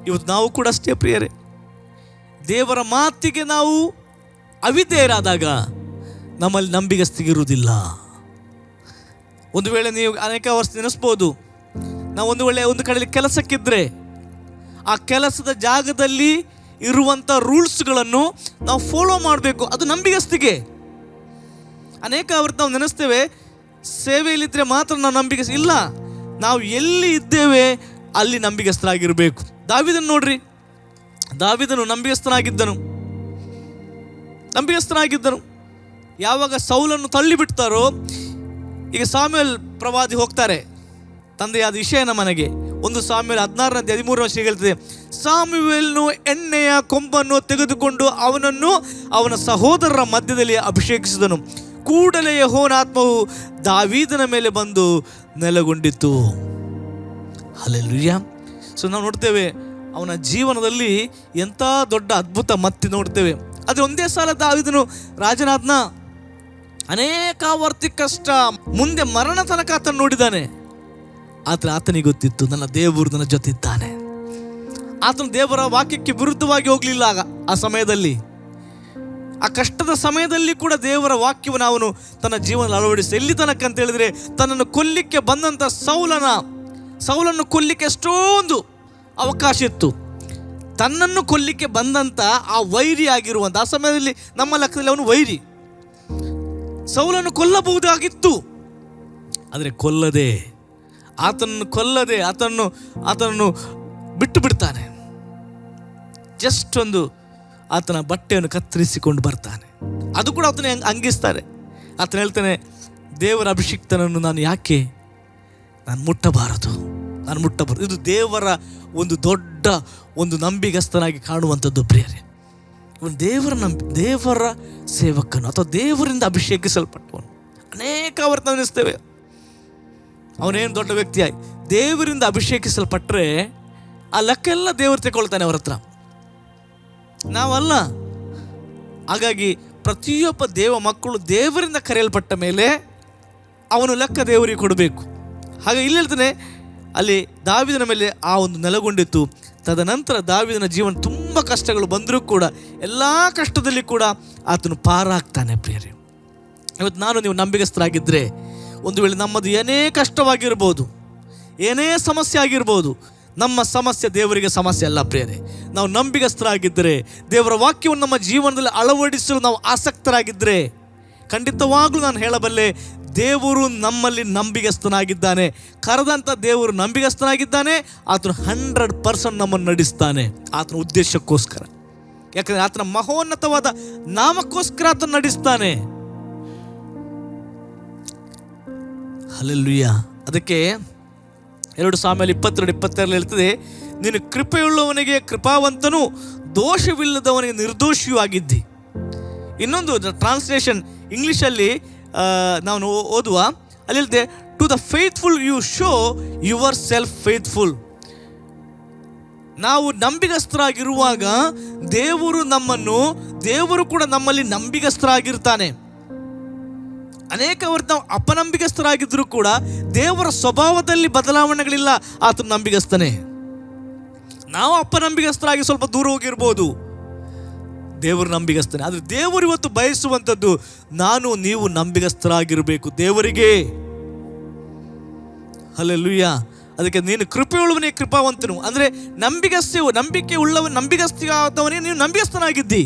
ಇವತ್ತು ನಾವು ಕೂಡ ಅಷ್ಟೇ ಪ್ರಿಯರೇ, ದೇವರ ಮಾತಿಗೆ ನಾವು ಅವಿಧೇಯರಾದಾಗ ನಮ್ಮಲ್ಲಿ ನಂಬಿಗಸ್ತಿಗಿರುವುದಿಲ್ಲ. ಒಂದು ವೇಳೆ ನೀವು ಅನೇಕ ವರ್ಷ ನೆನೆಸ್ಬೋದು, ನಾವು ಒಂದು ಕಡೆಯಲ್ಲಿ ಕೆಲಸಕ್ಕಿದ್ರೆ ಆ ಕೆಲಸದ ಜಾಗದಲ್ಲಿ ಇರುವಂಥ ರೂಲ್ಸ್ಗಳನ್ನು ನಾವು ಫಾಲೋ ಮಾಡಬೇಕು. ಅದು ನಂಬಿಗಸ್ತಿಗೆ. ಅನೇಕ ಹೊತ್ತು ನಾವು ನೆನೆಸ್ತೇವೆ, ಸೇವೆಯಲ್ಲಿದ್ದರೆ ಮಾತ್ರ ನಾವು ಇಲ್ಲ. ನಾವು ಎಲ್ಲಿ ಇದ್ದೇವೆ ಅಲ್ಲಿ ನಂಬಿಗಸ್ತರಾಗಿರಬೇಕು. ದಾವೀದನು ನೋಡ್ರಿ, ದಾವೀದನು ನಂಬಿಗಸ್ತನಾಗಿದ್ದನು. ಯಾವಾಗ ಸೌಲನ್ನು ತಳ್ಳಿಬಿಡ್ತಾರೋ, ಈಗ ಸಾಮ್ಯುಯೇಲ್ ಪ್ರವಾದಿ ಹೋಗ್ತಾರೆ ತಂದೆಯಾದ ಇಷಯನ ಮನೆಗೆ. 1 ಸಾಮ್ಯುಯೇಲ್ 16:13 ಹೇಳ್ತದೆ, ಸಾಮ್ಯುಯೇಲನು ಎಣ್ಣೆಯ ಕೊಂಬನ್ನು ತೆಗೆದುಕೊಂಡು ಅವನನ್ನು ಅವನ ಸಹೋದರರ ಮಧ್ಯದಲ್ಲಿ ಅಭಿಷೇಕಿಸಿದನು. ಕೂಡಲೇ ಯೆಹೋವನ ಆತ್ಮವು ದಾವೀದನ ಮೇಲೆ ಬಂದು ನೆಲೆಗೊಂಡಿತು. ಹಲ್ಲೆಲೂಯಾ. ಸೊ ನಾವು ನೋಡ್ತೇವೆ ಅವನ ಜೀವನದಲ್ಲಿ ಎಂಥ ದೊಡ್ಡ ಅದ್ಭುತ ಮತ್ತೆ ನೋಡ್ತೇವೆ. ಆದರೆ ಒಂದೇ ಸಲ ದಾವೀದನು ರಾಜನಾದ್ನ. ಅನೇಕ ವರ್ತಿ ಕಷ್ಟ, ಮುಂದೆ ಮರಣ ತನಕ ಆತನು ನೋಡಿದ್ದಾನೆ. ಆದರೆ ಆತನಿಗೆ ಗೊತ್ತಿತ್ತು, ನನ್ನ ದೇವರು ನನ್ನ ಜೊತೆ ಇದ್ದಾನೆ. ಆತನು ದೇವರ ವಾಕ್ಯಕ್ಕೆ ವಿರುದ್ಧವಾಗಿ ಹೋಗಲಿಲ್ಲ. ಆ ಸಮಯದಲ್ಲಿ, ಆ ಕಷ್ಟದ ಸಮಯದಲ್ಲಿ ಕೂಡ ದೇವರ ವಾಕ್ಯವನ್ನು ಅವನು ತನ್ನ ಜೀವನ ಅಳವಡಿಸಿ, ಎಲ್ಲಿ ತನಕ ಅಂತ ಹೇಳಿದ್ರೆ, ತನ್ನನ್ನು ಕೊಲ್ಲಿಕ್ಕೆ ಬಂದಂಥ ಸೌಲನ್ನು ಕೊಲ್ಲಿಕ್ಕೆ ಎಷ್ಟೊಂದು ಅವಕಾಶ ಇತ್ತು. ತನ್ನನ್ನು ಕೊಲ್ಲಿಕ್ಕೆ ಬಂದಂಥ ಆ ವೈರಿ ಆಗಿರುವಂಥ ಆ ಸಮಯದಲ್ಲಿ, ನಮ್ಮ ಲೆಕ್ಕದಲ್ಲಿ ಅವನು ವೈರಿ, ಸೌಲನ್ನು ಕೊಲ್ಲಬಹುದಾಗಿತ್ತು. ಆದರೆ ಆತನನ್ನು ಬಿಟ್ಟು ಬಿಡ್ತಾನೆ. ಜಸ್ಟ್ ಒಂದು ಆತನ ಬಟ್ಟೆಯನ್ನು ಕತ್ತರಿಸಿಕೊಂಡು ಬರ್ತಾನೆ. ಅದು ಕೂಡ ಆತನ ಅಂಗಿಸ್ತಾರೆ. ಆತನ ಹೇಳ್ತಾನೆ, ದೇವರ ಅಭಿಷಿಕ್ತನನ್ನು ನಾನು ಮುಟ್ಟಬಾರದು. ಇದು ದೇವರ ಒಂದು ದೊಡ್ಡ ಒಂದು ನಂಬಿಗಸ್ತನಾಗಿ ಕಾಣುವಂಥದ್ದು ಪ್ರಿಯರೇ. ಇವನು ದೇವರ ಸೇವಕನು ಅಥವಾ ದೇವರಿಂದ ಅಭಿಷೇಕಿಸಲ್ಪಟ್ಟವನು. ಅನೇಕ ಅವತ್ತು ನಾವು ನೆನೆಸ್ತೇವೆ, ಅವನೇನು ದೊಡ್ಡ ವ್ಯಕ್ತಿಯಾಗಿ ದೇವರಿಂದ ಅಭಿಷೇಕಿಸಲ್ಪಟ್ಟರೆ ಆ ಲೆಕ್ಕೆಲ್ಲ ದೇವರು ತಗೊಳ್ತಾನೆ ಅವರ ಹತ್ರ, ನಾವಲ್ಲ. ಹಾಗಾಗಿ ಪ್ರತಿಯೊಬ್ಬ ದೇವ ಮಕ್ಕಳು ದೇವರಿಂದ ಕರೆಯಲ್ಪಟ್ಟ ಮೇಲೆ ಅವನು ಲೆಕ್ಕ ದೇವರಿಗೆ ಕೊಡಬೇಕು. ಹಾಗೆ ಇಲ್ಲಿ ಹೇಳ್ತಾನೆ, ಅಲ್ಲಿ ದಾವೀದನ ಮೇಲೆ ಆ ಒಂದು ನೆಲೆಗೊಂಡಿತ್ತು. ತದನಂತರ ದಾವೀದನ ಜೀವನ ತುಂಬ ಕಷ್ಟಗಳು ಬಂದರೂ ಕೂಡ ಎಲ್ಲ ಕಷ್ಟದಲ್ಲಿ ಕೂಡ ಆತನು ಪಾರಾಗ್ತಾನೆ. ಪ್ರಿಯರೇ, ಇವತ್ತು ನೀವು ನಂಬಿಗಸ್ತರಾಗಿದ್ದರೆ, ಒಂದು ವೇಳೆ ನಮ್ಮದು ಏನೇ ಕಷ್ಟವಾಗಿರ್ಬೋದು, ಏನೇ ಸಮಸ್ಯೆ ಆಗಿರ್ಬೋದು, ನಮ್ಮ ಸಮಸ್ಯೆ ದೇವರಿಗೆ ಸಮಸ್ಯೆ ಅಲ್ಲ ಪ್ರಿಯರೇ. ನಾವು ನಂಬಿಗಸ್ತರಾಗಿದ್ದರೆ, ದೇವರ ವಾಕ್ಯವನ್ನು ನಮ್ಮ ಜೀವನದಲ್ಲಿ ಅಳವಡಿಸಲು ನಾವು ಆಸಕ್ತರಾಗಿದ್ದರೆ, ಖಂಡಿತವಾಗ್ಲೂ ನಾನು ಹೇಳಬಲ್ಲೆ, ದೇವರು ನಮ್ಮಲ್ಲಿ ನಂಬಿಗಸ್ತನಾಗಿದ್ದಾನೆ. ಕರೆದಂಥ ದೇವರು ನಂಬಿಗಸ್ತನಾಗಿದ್ದಾನೆ. ಆತನು 100% ನಮ್ಮನ್ನು ನಡೆಸ್ತಾನೆ ಆತನ ಉದ್ದೇಶಕ್ಕೋಸ್ಕರ. ಯಾಕಂದರೆ ಆತನ ಮಹೋನ್ನತವಾದ ನಾಮಕ್ಕೋಸ್ಕರ ಆತನು ನಡೆಸ್ತಾನೆ. ಹಲ್ಲೆಲೂಯಾ. ಅದಕ್ಕೆ 2 ಸಾಮ್ಯುಯೇಲ್ 22:22 ಹೇಳ್ತದೆ, ನೀನು ಕೃಪೆಯುಳ್ಳವನಿಗೆ ಕೃಪಾವಂತನು, ದೋಷವಿಲ್ಲದವನಿಗೆ ನಿರ್ದೋಷಿಯೂ ಆಗಿದ್ದಿ. ಇನ್ನೊಂದು ಟ್ರಾನ್ಸ್ಲೇಷನ್ ಇಂಗ್ಲೀಷಲ್ಲಿ ನಾವು ಓದುವ, ಅಲ್ಲಿ ಹೇಳ್ತೆ, to the faithful you show yourself faithful. ನಾವು ನಂಬಿಗಸ್ತರಾಗಿರುವಾಗ ದೇವರು ಕೂಡ ನಮ್ಮಲ್ಲಿ ನಂಬಿಗಸ್ತರಾಗಿರ್ತಾನೆ. ಅನೇಕ ಹೊತ್ತು ನಾವು ಅಪನಂಬಿಗಸ್ತರಾಗಿದ್ದರೂ ಕೂಡ ದೇವರ ಸ್ವಭಾವದಲ್ಲಿ ಬದಲಾವಣೆಗಳಿಲ್ಲ, ಆತನು ನಂಬಿಗಸ್ತನೇ. ನಾವು ಅಪನಂಬಿಗಸ್ತರಾಗಿ ಸ್ವಲ್ಪ ದೂರ ಹೋಗಿರ್ಬೋದು, ದೇವರು ನಂಬಿಗಸ್ತನೇ. ಆದರೆ ದೇವರು ಇವತ್ತು ಬಯಸುವಂಥದ್ದು ನೀವು ನಂಬಿಗಸ್ತರಾಗಿರಬೇಕು ದೇವರಿಗೆ. ಹಲ್ಲೆಲೂಯಾ. ಅದಕ್ಕೆ ನೀನು ಕೃಪೆಯುಳ್ಳವನೇ ಕೃಪಾವಂತನು, ಅಂದರೆ ನಂಬಿಕೆ ನಂಬಿಗಸ್ತಿಯಾದವನೇ ನೀನು ನಂಬಿಗಸ್ತನಾಗಿದ್ದಿ.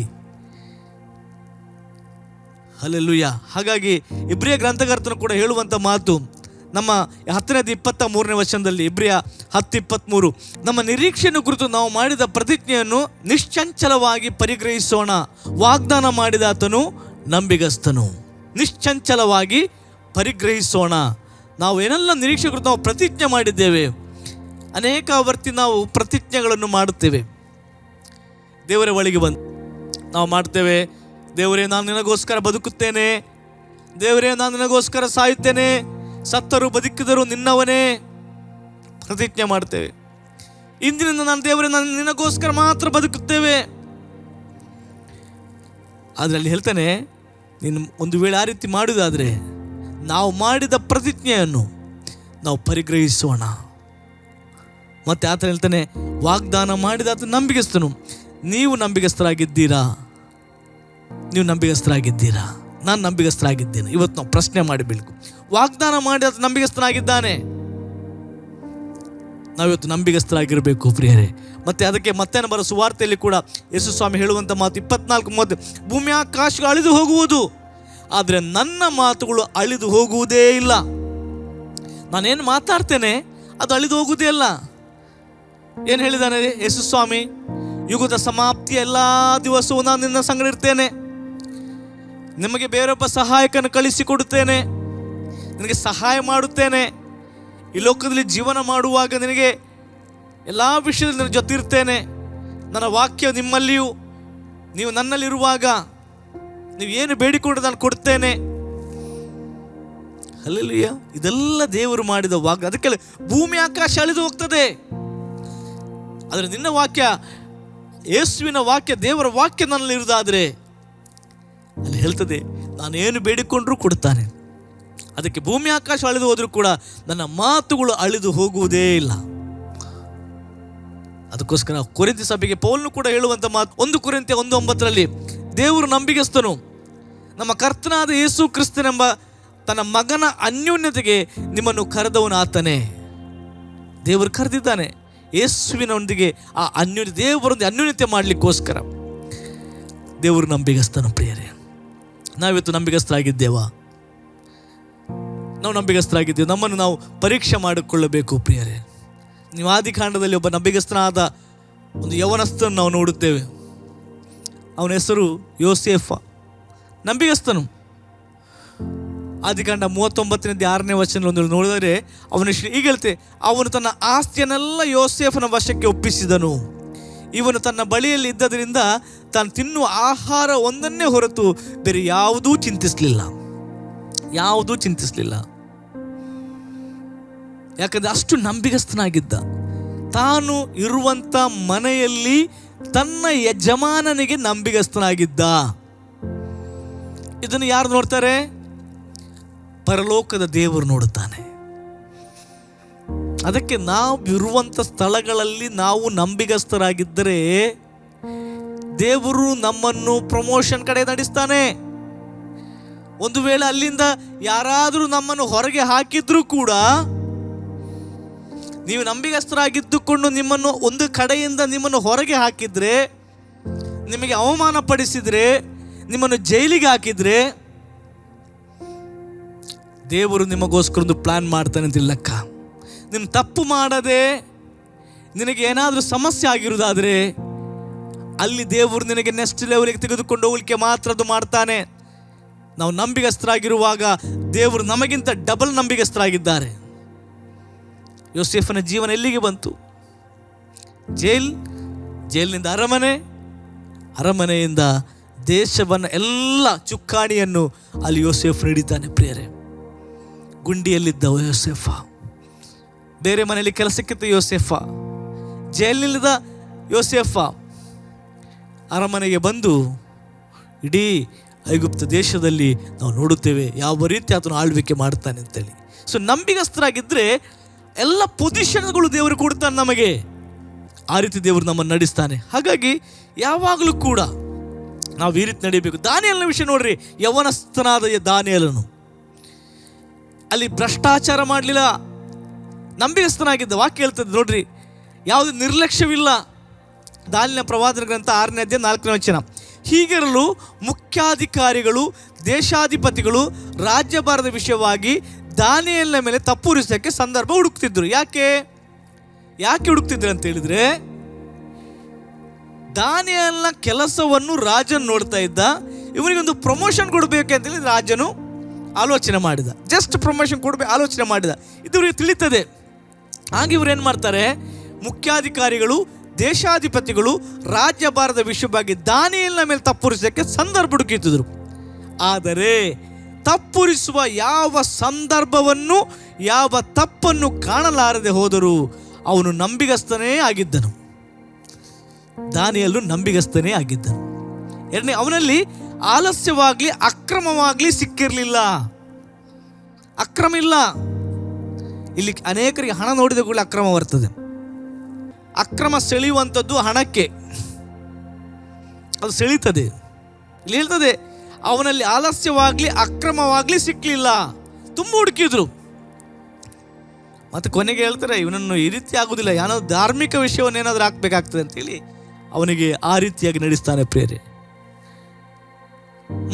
ಹಲ್ಲೆಲೂಯಾ. ಹಾಗಾಗಿ ಇಬ್ರಿಯ ಗ್ರಂಥಕರ್ತನು ಕೂಡ ಹೇಳುವಂಥ ಮಾತು ನಮ್ಮ 10:23 ವಚನದಲ್ಲಿ, ಇಬ್ರಿಯ 10:23, ನಮ್ಮ ನಿರೀಕ್ಷೆಯನ್ನು ಕುರಿತು ನಾವು ಮಾಡಿದ ಪ್ರತಿಜ್ಞೆಯನ್ನು ನಿಶ್ಚಂಚಲವಾಗಿ ಪರಿಗ್ರಹಿಸೋಣ, ವಾಗ್ದಾನ ಮಾಡಿದ ಆತನು ನಂಬಿಗಸ್ತನು. ನಿಶ್ಚಂಚಲವಾಗಿ ಪರಿಗ್ರಹಿಸೋಣ. ನಾವು ಏನೆಲ್ಲ ನಿರೀಕ್ಷೆ ಕುರಿತು ನಾವು ಪ್ರತಿಜ್ಞೆ ಮಾಡಿದ್ದೇವೆ, ಅನೇಕ ವರ್ತಿ ನಾವು ಪ್ರತಿಜ್ಞೆಗಳನ್ನು ಮಾಡುತ್ತೇವೆ. ದೇವರ ಬಳಿಗೆ ಬಂದು ನಾವು ಮಾಡ್ತೇವೆ, ದೇವರೇ ನಾನು ನಿನಗೋಸ್ಕರ ಬದುಕುತ್ತೇನೆ, ದೇವರೇ ನಾನು ನಿನಗೋಸ್ಕರ ಸಾಯುತ್ತೇನೆ, ಸತ್ತರು ಬದುಕಿದರು ನಿನ್ನವನೇ ಪ್ರತಿಜ್ಞೆ ಮಾಡ್ತೇವೆ. ಇಂದಿನಿಂದ ನಾನು ನಿನಗೋಸ್ಕರ ಮಾತ್ರ ಬದುಕುತ್ತೇವೆ. ಆದರೆ ಅಲ್ಲಿ ಹೇಳ್ತಾನೆ, ನೀನು ಒಂದು ವೇಳೆ ಆ ರೀತಿ ಮಾಡುವುದಾದರೆ ನಾವು ಮಾಡಿದ ಪ್ರತಿಜ್ಞೆಯನ್ನು ನಾವು ಪರಿಗ್ರಹಿಸೋಣ. ಮತ್ತೆ ಆತ ಹೇಳ್ತಾನೆ, ವಾಗ್ದಾನ ಮಾಡಿದ ಆತ ನಂಬಿಗಸ್ತನು. ನೀವು ನಂಬಿಗಸ್ತರಾಗಿದ್ದೀರಾ? ನೀವು ನಂಬಿಗಸ್ತರಾಗಿದ್ದೀರಾ? ನಾನು ನಂಬಿಗಸ್ತರಾಗಿದ್ದೇನೆ. ಇವತ್ತು ನಾವು ಪ್ರಶ್ನೆ ಮಾಡಬೇಕು. ವಾಗ್ದಾನ ಮಾಡಿ ಆತ ನಂಬಿಗಸ್ತನಾಗಿದ್ದಾನೆ, ನಾವಿವತ್ತು ನಂಬಿಗಸ್ತರಾಗಿರಬೇಕು ಪ್ರಿಯರೇ. ಮತ್ತು ಅದಕ್ಕೆ ಮತ್ತೆ ಬರೋ ಸುವಾರ್ತೆಯಲ್ಲಿ ಕೂಡ ಯೇಸು ಸ್ವಾಮಿ ಹೇಳುವಂಥ ಮಾತು 24:30, ಭೂಮಿ ಆಕಾಶಗಳು ಅಳಿದು ಹೋಗುವುದು, ಆದರೆ ನನ್ನ ಮಾತುಗಳು ಅಳಿದು ಹೋಗುವುದೇ ಇಲ್ಲ. ನಾನೇನು ಮಾತಾಡ್ತೇನೆ ಅದು ಅಳಿದು ಹೋಗುವುದೇ ಇಲ್ಲ. ಏನು ಹೇಳಿದ್ದಾನೆ ಯೇಸು ಸ್ವಾಮಿ? ಯುಗದ ಸಮಾಪ್ತಿಯ ಎಲ್ಲ ದಿವಸವೂ ನಾನು ನಿನ್ನ ಸಂಗಡ ಇರ್ತೇನೆ, ನಿಮಗೆ ಬೇರೊಬ್ಬ ಸಹಾಯಕನ ಕಳಿಸಿಕೊಡುತ್ತೇನೆ, ನಿನಗೆ ಸಹಾಯ ಮಾಡುತ್ತೇನೆ, ಈ ಲೋಕದಲ್ಲಿ ಜೀವನ ಮಾಡುವಾಗ ನಿನಗೆ ಎಲ್ಲ ವಿಷಯದಲ್ಲಿ ನನ್ನ ಜೊತೆ ಇರ್ತೇನೆ, ನನ್ನ ವಾಕ್ಯ ನಿಮ್ಮಲ್ಲಿಯೂ ನೀವು ನನ್ನಲ್ಲಿರುವಾಗ ನೀವು ಏನು ಬೇಡಿಕೊಂಡು ನಾನು ಕೊಡ್ತೇನೆ. ಹಲ್ಲೆಲೂಯಾ. ಇದೆಲ್ಲ ದೇವರು ಮಾಡಿದ ವಾಗ್ದಾನ. ಅದಕ್ಕೆ ಭೂಮಿ ಆಕಾಶ ಅಳಿದು ಹೋಗ್ತದೆ, ಆದರೆ ನಿನ್ನ ವಾಕ್ಯ, ಯೇಸುವಿನ ವಾಕ್ಯ, ದೇವರ ವಾಕ್ಯ ನನ್ನಲ್ಲಿ ಇರುವುದಾದರೆ ಅಲ್ಲಿ ಹೇಳ್ತದೆ, ನಾನೇನು ಬೇಡಿಕೊಂಡ್ರೂ ಕೊಡ್ತಾನೆ. ಅದಕ್ಕೆ ಭೂಮಿ ಆಕಾಶ ಅಳಿದು ಹೋದರೂ ಕೂಡ ನನ್ನ ಮಾತುಗಳು ಅಳಿದು ಹೋಗುವುದೇ ಇಲ್ಲ. ಅದಕ್ಕೋಸ್ಕರ ಕೊರಿಂಥಿ ಸಭೆಗೆ ಪೌಲನು ಕೂಡ ಹೇಳುವಂಥ ಮಾತು 1 ಕೊರಿಂಥಿ 1:9, ದೇವರು ನಂಬಿಗಸ್ತನು, ನಮ್ಮ ಕರ್ತನಾದ ಯೇಸು ಕ್ರಿಸ್ತನೆಂಬ ತನ್ನ ಮಗನ ಅನ್ಯೋನ್ಯತೆಗೆ ನಿಮ್ಮನ್ನು ಕರೆದವನು ಆತನೇ. ದೇವರು ಕರೆದಿದ್ದಾನೆ ಯೇಸುವಿನೊಂದಿಗೆ ಆ ದೇವರೊಂದಿಗೆ ಅನ್ಯೋನ್ಯತೆ ಮಾಡಲಿಕ್ಕೋಸ್ಕರ. ದೇವರು ನಂಬಿಗಸ್ತನು ಪ್ರಿಯರೇ. ನಾವಿವತ್ತು ನಂಬಿಗಸ್ತರಾಗಿದ್ದೇವಾ? ನಾವು ನಂಬಿಗಸ್ತರಾಗಿದ್ದೇವೆ. ನಮ್ಮನ್ನು ನಾವು ಪರೀಕ್ಷೆ ಮಾಡಿಕೊಳ್ಳಬೇಕು ಪ್ರಿಯರೇ. ನೀವು ಆದಿಕಾಂಡದಲ್ಲಿ ಒಬ್ಬ ನಂಬಿಗಸ್ತನಾದ ಒಂದು ಯೌವನಸ್ಥನನ್ನು ನಾವು ನೋಡುತ್ತೇವೆ. ಅವನ ಹೆಸರು ಯೋಸೇಫ, ನಂಬಿಗಸ್ತನು. ಆದಿಕಾಂಡ 39:6 ವಚನದಲ್ಲಿ ನೋಡಿದರೆ ಅವನ ಈಗ ಹೇಳ್ತೆ, ಅವನು ತನ್ನ ಆಸ್ತಿಯನ್ನೆಲ್ಲ ಯೋಸೇಫನ ವಶಕ್ಕೆ ಒಪ್ಪಿಸಿದನು. ಇವನು ತನ್ನ ಬಳಿಯಲ್ಲಿ ಇದ್ದದರಿಂದ ತಾನು ತಿನ್ನುವ ಆಹಾರ ಒಂದನ್ನೇ ಹೊರತು ಬೇರೆ ಯಾವುದೂ ಚಿಂತಿಸಲಿಲ್ಲ. ಯಾಕಂದರೆ ಅಷ್ಟು ನಂಬಿಗಸ್ತನಾಗಿದ್ದ. ತಾನು ಇರುವಂಥ ಮನೆಯಲ್ಲಿ ತನ್ನ ಯಜಮಾನನಿಗೆ ನಂಬಿಗಸ್ತನಾಗಿದ್ದ. ಇದನ್ನು ಯಾರು ನೋಡ್ತಾರೆ? ಪರಲೋಕದ ದೇವರು ನೋಡುತ್ತಾನೆ. ಅದಕ್ಕೆ ನಾವು ಇರುವಂಥ ಸ್ಥಳಗಳಲ್ಲಿ ನಾವು ನಂಬಿಗಸ್ತರಾಗಿದ್ದರೆ ದೇವರು ನಮ್ಮನ್ನು ಪ್ರಮೋಷನ್ ಕಡೆ ನಡೆಸ್ತಾನೆ. ಒಂದು ವೇಳೆ ಅಲ್ಲಿಂದ ಯಾರಾದರೂ ನಮ್ಮನ್ನು ಹೊರಗೆ ಹಾಕಿದ್ರೂ ಕೂಡ, ನೀವು ನಂಬಿಗಸ್ತರಾಗಿದ್ದುಕೊಂಡು ನಿಮ್ಮನ್ನು ಒಂದು ಕಡೆಯಿಂದ ನಿಮ್ಮನ್ನು ಹೊರಗೆ ಹಾಕಿದರೆ, ನಿಮಗೆ ಅವಮಾನ ಪಡಿಸಿದರೆ, ನಿಮ್ಮನ್ನು ಜೈಲಿಗೆ ಹಾಕಿದರೆ, ದೇವರು ನಿಮಗೋಸ್ಕರ ಒಂದು ಪ್ಲಾನ್ ಮಾಡ್ತಾನೆ ಅಂತ ಲೆಕ್ಕ. ನೀನು ತಪ್ಪು ಮಾಡದೆ ನಿನಗೆ ಏನಾದರೂ ಸಮಸ್ಯೆ ಆಗಿರುವುದಾದರೆ ಅಲ್ಲಿ ದೇವರು ನಿನಗೆ ನೆಕ್ಸ್ಟ್ ಲೆವೆಲ್ಗೆ ತೆಗೆದುಕೊಂಡು ಹೋಗಲಿಕ್ಕೆ ಮಾತ್ರ ಅದು ಮಾಡ್ತಾನೆ. ನಾವು ನಂಬಿಗಸ್ತರಾಗಿರುವಾಗ ದೇವರು ನಮಗಿಂತ ಡಬಲ್ ನಂಬಿಗಸ್ತರಾಗಿದ್ದಾರೆ. ಯೋಸೇಫನ ಜೀವನ ಎಲ್ಲಿಗೆ ಬಂತು? ಜೈಲಿನಿಂದ ಅರಮನೆಯಿಂದ ದೇಶವನ್ನು ಎಲ್ಲ ಚುಕ್ಕಾಣಿಯನ್ನು ಅಲ್ಲಿ ಯೋಸೇಫ್ ಹಿಡಿತಾನೆ ಪ್ರಿಯರೇ. ಗುಂಡಿಯಲ್ಲಿದ್ದ ಯೋಸೇಫ, ಬೇರೆ ಮನೆಯಲ್ಲಿ ಕೆಲಸಕ್ಕಿದ್ದ ಯೋಸೇಫ, ಜೈಲಿನಿಂದ ಯೋಸೇಫ ಅರಮನೆಗೆ ಬಂದು ಇಡೀ ಐಗುಪ್ತ ದೇಶದಲ್ಲಿ ನಾವು ನೋಡುತ್ತೇವೆ ಯಾವ ರೀತಿ ಆತನು ಆಳ್ವಿಕೆ ಮಾಡ್ತಾನೆ ಅಂತೇಳಿ. ಸೊ ನಂಬಿಗಸ್ತರಾಗಿದ್ದರೆ ಎಲ್ಲ ಪೊಸಿಷನ್ಗಳು ದೇವರು ಕೊಡ್ತಾನೆ ನಮಗೆ. ಆ ರೀತಿ ದೇವರು ನಮ್ಮನ್ನು ನಡೆಸ್ತಾನೆ. ಹಾಗಾಗಿ ಯಾವಾಗಲೂ ಕೂಡ ನಾವು ಈ ರೀತಿ ನಡೀಬೇಕು. ದಾನಿಯೇಲನ ವಿಷಯ ನೋಡ್ರಿ, ಯೌವನಸ್ಥನಾದ ದಾನಿಯೇಲನು ಅಲ್ಲಿ ಭ್ರಷ್ಟಾಚಾರ ಮಾಡಲಿಲ್ಲ, ನಂಬಿಗಸ್ತನಾಗಿದ್ದ. ವಾಕ್ಯ ಹೇಳ್ತದೆ ನೋಡ್ರಿ, ಯಾವುದು ನಿರ್ಲಕ್ಷ್ಯವಿಲ್ಲ. ದಾನಿಯೇಲನ ಪ್ರವಾದನ ಗ್ರಂಥ 6ನೇ ಅಧ್ಯಾಯ 4ನೇ ವಚನ. ಹೀಗಿರಲು ಮುಖ್ಯಾಧಿಕಾರಿಗಳು, ದೇಶಾಧಿಪತಿಗಳು ರಾಜ್ಯಭಾರದ ವಿಷಯವಾಗಿ ದಾನಿಯೇಲನ ಮೇಲೆ ತಪ್ಪುರಿಸೋಕ್ಕೆ ಸಂದರ್ಭ ಹುಡುಕ್ತಿದ್ರು. ಯಾಕೆ ಹುಡುಕ್ತಿದ್ರು ಅಂತ ಹೇಳಿದ್ರೆ, ದಾನಿಯೇಲನ ಕೆಲಸವನ್ನು ರಾಜನು ನೋಡ್ತಾ ಇದ್ದ. ಇವನಿಗೊಂದು ಪ್ರಮೋಷನ್ ಕೊಡಬೇಕು ಅಂತೇಳಿ ರಾಜನು ಆಲೋಚನೆ ಮಾಡಿದ. ಜಸ್ಟ್ ಪ್ರಮೋಷನ್ ಕೊಡಬೇಕು ಆಲೋಚನೆ ಮಾಡಿದ. ಇದು ಇವರಿಗೆ ತಿಳಿತದೆ. ಹಾಗೆ ಇವ್ರು ಏನು ಮಾಡ್ತಾರೆ, ಮುಖ್ಯಾಧಿಕಾರಿಗಳು, ದೇಶಾಧಿಪತಿಗಳು ರಾಜ್ಯಭಾರದ ವಿಷಯವಾಗಿ ದಾನಿಯೇಲನ ಮೇಲೆ ತಪ್ಪುರಿಸೋಕ್ಕೆ ಸಂದರ್ಭ ಹುಡುಕಿದ್ರು. ಆದರೆ ತಪ್ಪುರಿಸುವ ಯಾವ ಸಂದರ್ಭವನ್ನು, ಯಾವ ತಪ್ಪನ್ನು ಕಾಣಲಾರದೆ ಹೋದರೂ ಅವನು ನಂಬಿಗಸ್ತನೇ ಆಗಿದ್ದನು. ದಾನಿಯೇಲನು ನಂಬಿಗಸ್ತನೇ ಆಗಿದ್ದನು. ಎರಡನೇ, ಅವನಲ್ಲಿ ಆಲಸ್ಯವಾಗಲಿ ಅಕ್ರಮವಾಗಲಿ ಸಿಕ್ಕಿರಲಿಲ್ಲ. ಅಕ್ರಮ ಇಲ್ಲ. ಇಲ್ಲಿ ಅನೇಕರಿಗೆ ಹಣ ನೋಡಿದ ಕೂಡ ಅಕ್ರಮ ಬರ್ತದೆ. ಅಕ್ರಮ ಸೆಳೆಯುವಂಥದ್ದು ಹಣಕ್ಕೆ, ಅದು ಸೆಳೀತದೆ. ಇಲ್ಲಿ ಹೇಳ್ತದೆ, ಅವನಲ್ಲಿ ಆಲಸ್ಯವಾಗಲಿ ಅಕ್ರಮವಾಗಲಿ ಸಿಕ್ಕಲಿಲ್ಲ. ತುಂಬ ಹುಡುಕಿದ್ರು. ಮತ್ತು ಕೊನೆಗೆ ಹೇಳ್ತಾರೆ, ಇವನನ್ನು ಈ ರೀತಿ ಆಗೋದಿಲ್ಲ, ಏನೋ ಧಾರ್ಮಿಕ ವಿಷಯವನ್ನೇನಾದರೂ ಹಾಕಬೇಕಾಗ್ತದೆ ಅಂತೇಳಿ ಅವನಿಗೆ ಆ ರೀತಿಯಾಗಿ ನಡೆಸ್ತಾನೆ. ಪ್ರಿಯರೇ,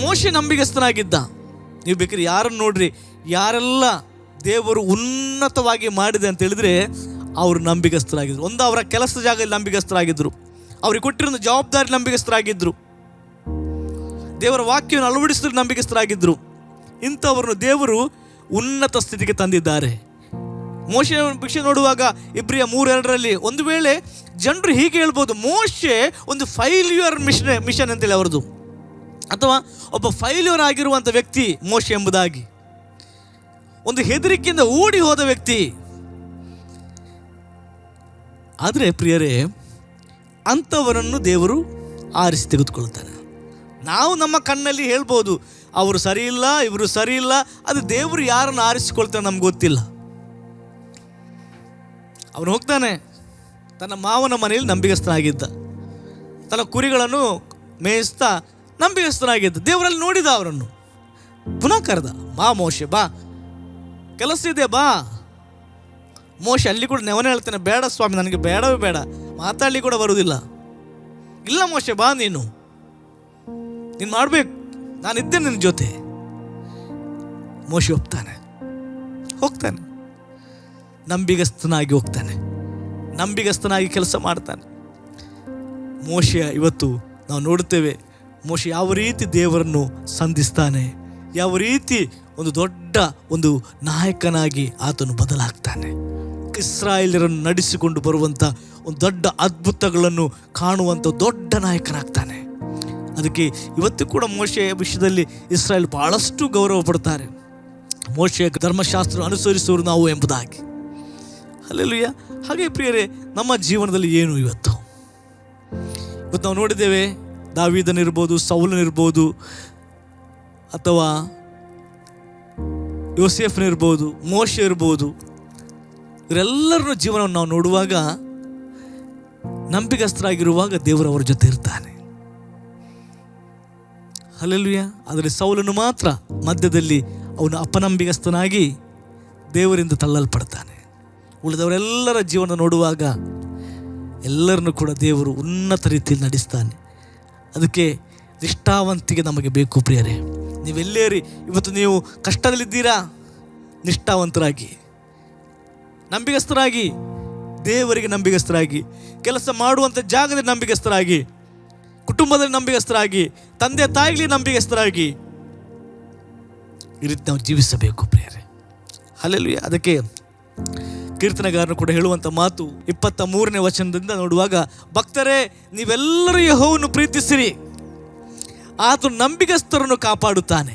ಮೋಶೆ ನಂಬಿಗಸ್ತನಾಗಿದ್ದ. ನೀವು ಬೇಕಾದ್ರೆ ಯಾರನ್ನು ನೋಡ್ರಿ, ಯಾರೆಲ್ಲ ದೇವರು ಉನ್ನತವಾಗಿ ಮಾಡಿದೆ ಅಂತ ಹೇಳಿದ್ರೆ ಅವರು ನಂಬಿಗಸ್ತರಾಗಿದ್ದರು. ಒಂದು, ಅವರ ಕೆಲಸದ ಜಾಗದಲ್ಲಿ ನಂಬಿಗಸ್ತರಾಗಿದ್ದರು, ಅವ್ರಿಗೆ ಕೊಟ್ಟಿರೋ ಜವಾಬ್ದಾರಿ ನಂಬಿಗಸ್ತರಾಗಿದ್ದರು, ದೇವರ ವಾಕ್ಯವನ್ನು ಅಳವಡಿಸಿದ್ರು ನಂಬಿಗಸ್ತರಾಗಿದ್ದರು. ಇಂಥವ್ರನ್ನು ದೇವರು ಉನ್ನತ ಸ್ಥಿತಿಗೆ ತಂದಿದ್ದಾರೆ. ಮೋಶೆ ವಿಷಯ ನೋಡುವಾಗ ಇಬ್ರಿಯ 3:2 ಒಂದು ವೇಳೆ ಜನರು ಹೀಗೆ ಹೇಳ್ಬೋದು, ಮೋಶೆ ಒಂದು ಫೈಲ್ಯೂರ್ ಮಿಷನ್ ಅಂತೇಳಿ ಅವ್ರದ್ದು, ಅಥವಾ ಒಬ್ಬ ಫೈಲ್ಯೂರ್ ಆಗಿರುವಂಥ ವ್ಯಕ್ತಿ ಮೋಶೆ ಎಂಬುದಾಗಿ, ಒಂದು ಹೆದರಿಕೆಯಿಂದ ಓಡಿ ಹೋದ ವ್ಯಕ್ತಿ. ಆದರೆ ಪ್ರಿಯರೇ, ಅಂಥವರನ್ನು ದೇವರು ಆರಿಸಿ ತೆಗೆದುಕೊಳ್ತಾನೆ. ನಾವು ನಮ್ಮ ಕಣ್ಣಲ್ಲಿ ಹೇಳ್ಬೋದು, ಅವರು ಸರಿ ಇಲ್ಲ, ಇವರು ಸರಿ ಇಲ್ಲ. ಅದು ದೇವರು ಯಾರನ್ನು ಆರಿಸಿಕೊಳ್ತಾನೆ ನಮ್ಗೆ ಗೊತ್ತಿಲ್ಲ. ಅವನು ಹೋಗ್ತಾನೆ, ತನ್ನ ಮಾವನ ಮನೆಯಲ್ಲಿ ನಂಬಿಗಸ್ತನಾಗಿದ್ದ, ತನ್ನ ಕುರಿಗಳನ್ನು ಮೇಯಿಸ್ತಾ ನಂಬಿಗಸ್ತನಾಗಿದ್ದ. ದೇವರಲ್ಲಿ ನೋಡಿದ ಅವರನ್ನು, ಪುನಃ ಕರೆದ, ಬಾ ಮೋಶೆ ಬಾ, ಕೆಲಸ ಇದೆ ಬಾ. ಮೋಶೆ ಅಲ್ಲಿ ಕೂಡ ನೆವನೇ ಹೇಳ್ತಾನೆ, ಬೇಡ ಸ್ವಾಮಿ, ನನಗೆ ಬೇಡವೇ ಬೇಡ, ಮಾತಾಡಲಿ ಕೂಡ ಬರುವುದಿಲ್ಲ. ಇಲ್ಲ ಮೋಶೆ ಬಾ, ನೀನು ಮಾಡಬೇಕು, ನಾನಿದ್ದೇನೆ ನಿನ್ನ ಜೊತೆ. ಮೋಶೆ ಹೋಗ್ತಾನೆ, ನಂಬಿಗಸ್ತನಾಗಿ ಹೋಗ್ತಾನೆ, ನಂಬಿಗಸ್ತನಾಗಿ ಕೆಲಸ ಮಾಡ್ತಾನೆ. ಮೋಶೆ ಇವತ್ತು ನಾವು ನೋಡುತ್ತೇವೆ, ಮೋಶೆ ಯಾವ ರೀತಿ ದೇವರನ್ನು ಸಂಧಿಸ್ತಾನೆ, ಯಾವ ರೀತಿ ಒಂದು ದೊಡ್ಡ ಒಂದು ನಾಯಕನಾಗಿ ಆತನು ಬದಲಾಗ್ತಾನೆ. ಇಸ್ರಾಯೇಲರನ್ನು ನಡೆಸಿಕೊಂಡು ಬರುವಂಥ ಒಂದು ದೊಡ್ಡ ಅದ್ಭುತಗಳನ್ನು ಕಾಣುವಂಥ ದೊಡ್ಡ ನಾಯಕನಾಗ್ತಾನೆ. ಅದಕ್ಕೆ ಇವತ್ತು ಕೂಡ ಮೋಶೆಯ ವಿಷಯದಲ್ಲಿ ಇಸ್ರಾಯೇಲ್ ಬಹಳಷ್ಟು ಗೌರವ ಪಡ್ತಾರೆ. ಮೋಶೆಯ ಧರ್ಮಶಾಸ್ತ್ರ ಅನುಸರಿಸುವರು ನಾವು ಎಂಬುದಾಗಿ. ಹಲ್ಲೆಲೂಯಾ. ಹಾಗೆ ಪ್ರಿಯರೇ, ನಮ್ಮ ಜೀವನದಲ್ಲಿ ಏನು ಇವತ್ತು ನಾವು ನೋಡಿದ್ದೇವೆ, ದಾವೀದನಿರ್ಬೋದು, ಸೌಲನಿರ್ಬೋದು, ಅಥವಾ ಯೋಸೇಫನಿರ್ಬೋದು, ಮೋಶೆ ಇರ್ಬೋದು, ಇವರೆಲ್ಲರನ್ನ ಜೀವನವನ್ನು ನಾವು ನೋಡುವಾಗ ನಂಬಿಗಸ್ತರಾಗಿರುವಾಗ ದೇವರು ಅವರ ಜೊತೆ ಇರ್ತಾನೆ. ಹಲ್ಲೆಲೂಯಾ. ಆದರೆ ಸೌಲನು ಮಾತ್ರ ಮಧ್ಯದಲ್ಲಿ ಅವನು ಅಪನಂಬಿಗಸ್ತನಾಗಿ ದೇವರಿಂದ ತಳ್ಳಲ್ಪಡ್ತಾನೆ. ಉಳಿದವರೆಲ್ಲರ ಜೀವನ ನೋಡುವಾಗ ಎಲ್ಲರನ್ನು ಕೂಡ ದೇವರು ಉನ್ನತ ರೀತಿಯಲ್ಲಿ ನಡೆಸ್ತಾನೆ. ಅದಕ್ಕೆ ನಿಷ್ಠಾವಂತಿಕೆ ನಮಗೆ ಬೇಕು ಪ್ರಿಯರೇ. ನೀವೆಲ್ಲೇರಿ ಇವತ್ತು ನೀವು ಕಷ್ಟದಲ್ಲಿದ್ದೀರಾ, ನಿಷ್ಠಾವಂತರಾಗಿ, ನಂಬಿಗಸ್ತರಾಗಿ, ದೇವರಿಗೆ ನಂಬಿಗಸ್ತರಾಗಿ, ಕೆಲಸ ಮಾಡುವಂಥ ಜಾಗದಲ್ಲಿ ನಂಬಿಗಸ್ತರಾಗಿ, ಕುಟುಂಬದಲ್ಲಿ ನಂಬಿಗಸ್ತರಾಗಿ, ತಂದೆ ತಾಯಿಗಳಿಗೆ ನಂಬಿಗಸ್ತರಾಗಿ, ಈ ರೀತಿ ನಾವು ಜೀವಿಸಬೇಕು ಪ್ರಿಯರೇ. ಹಲ್ಲೆಲೂಯಾ. ಅದಕ್ಕೆ ಕೀರ್ತನೆಗಾರನು ಕೂಡ ಹೇಳುವಂಥ ಮಾತು 23ನೇ ವಚನದಿಂದ ನೋಡುವಾಗ, ಭಕ್ತರೇ ನೀವೆಲ್ಲರೂ ಯೆಹೋವನನ್ನು ಪ್ರೀತಿಸಿರಿ, ಆತನು ನಂಬಿಗಸ್ತರನ್ನು ಕಾಪಾಡುತ್ತಾನೆ.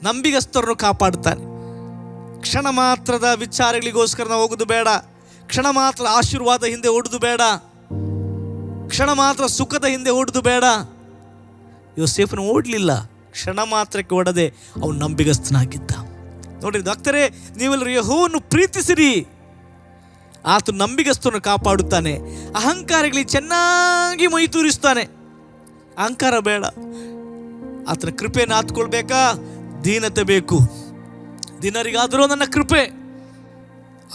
ನಂಬಿಗಸ್ತರನ್ನು ಕಾಪಾಡುತ್ತಾನೆ. ಕ್ಷಣ ಮಾತ್ರದ ವಿಚಾರಗಳಿಗೋಸ್ಕರ ನಾವು ಹೋಗೋದು ಬೇಡ, ಕ್ಷಣ ಮಾತ್ರ ಆಶೀರ್ವಾದ ಹಿಂದೆ ಓಡುದು ಬೇಡ, ಕ್ಷಣ ಮಾತ್ರ ಸುಖದ ಹಿಂದೆ ಓಡುದು ಬೇಡ. ಯೋಸೇಫನು ಓಡಲಿಲ್ಲ, ಕ್ಷಣ ಮಾತ್ರಕ್ಕೆ ಓಡದೆ ಅವನು ನಂಬಿಗಸ್ತನಾಗಿದ್ದ. ನೋಡ್ರಿ ಭಕ್ತರೇ, ನೀವೆಲ್ಲರೂ ಯೆಹೋವನನ್ನು ಪ್ರೀತಿಸಿರಿ, ಆತನು ನಂಬಿಗಸ್ತರನ್ನು ಕಾಪಾಡುತ್ತಾನೆ. ಅಹಂಕಾರಿಗಳಿಗೆ ಚೆನ್ನಾಗಿ ಮೈ ತೂರಿಸ್ತಾನೆ. ಅಹಂಕಾರ ಬೇಡ. ಆತನ ಕೃಪೆಯನ್ನು ಆತ್ಕೊಳ್ಬೇಕಾ? ದೀನತೆ ಬೇಕು. ದಿನರಿಗಾದರೂ ನನ್ನ ಕೃಪೆ.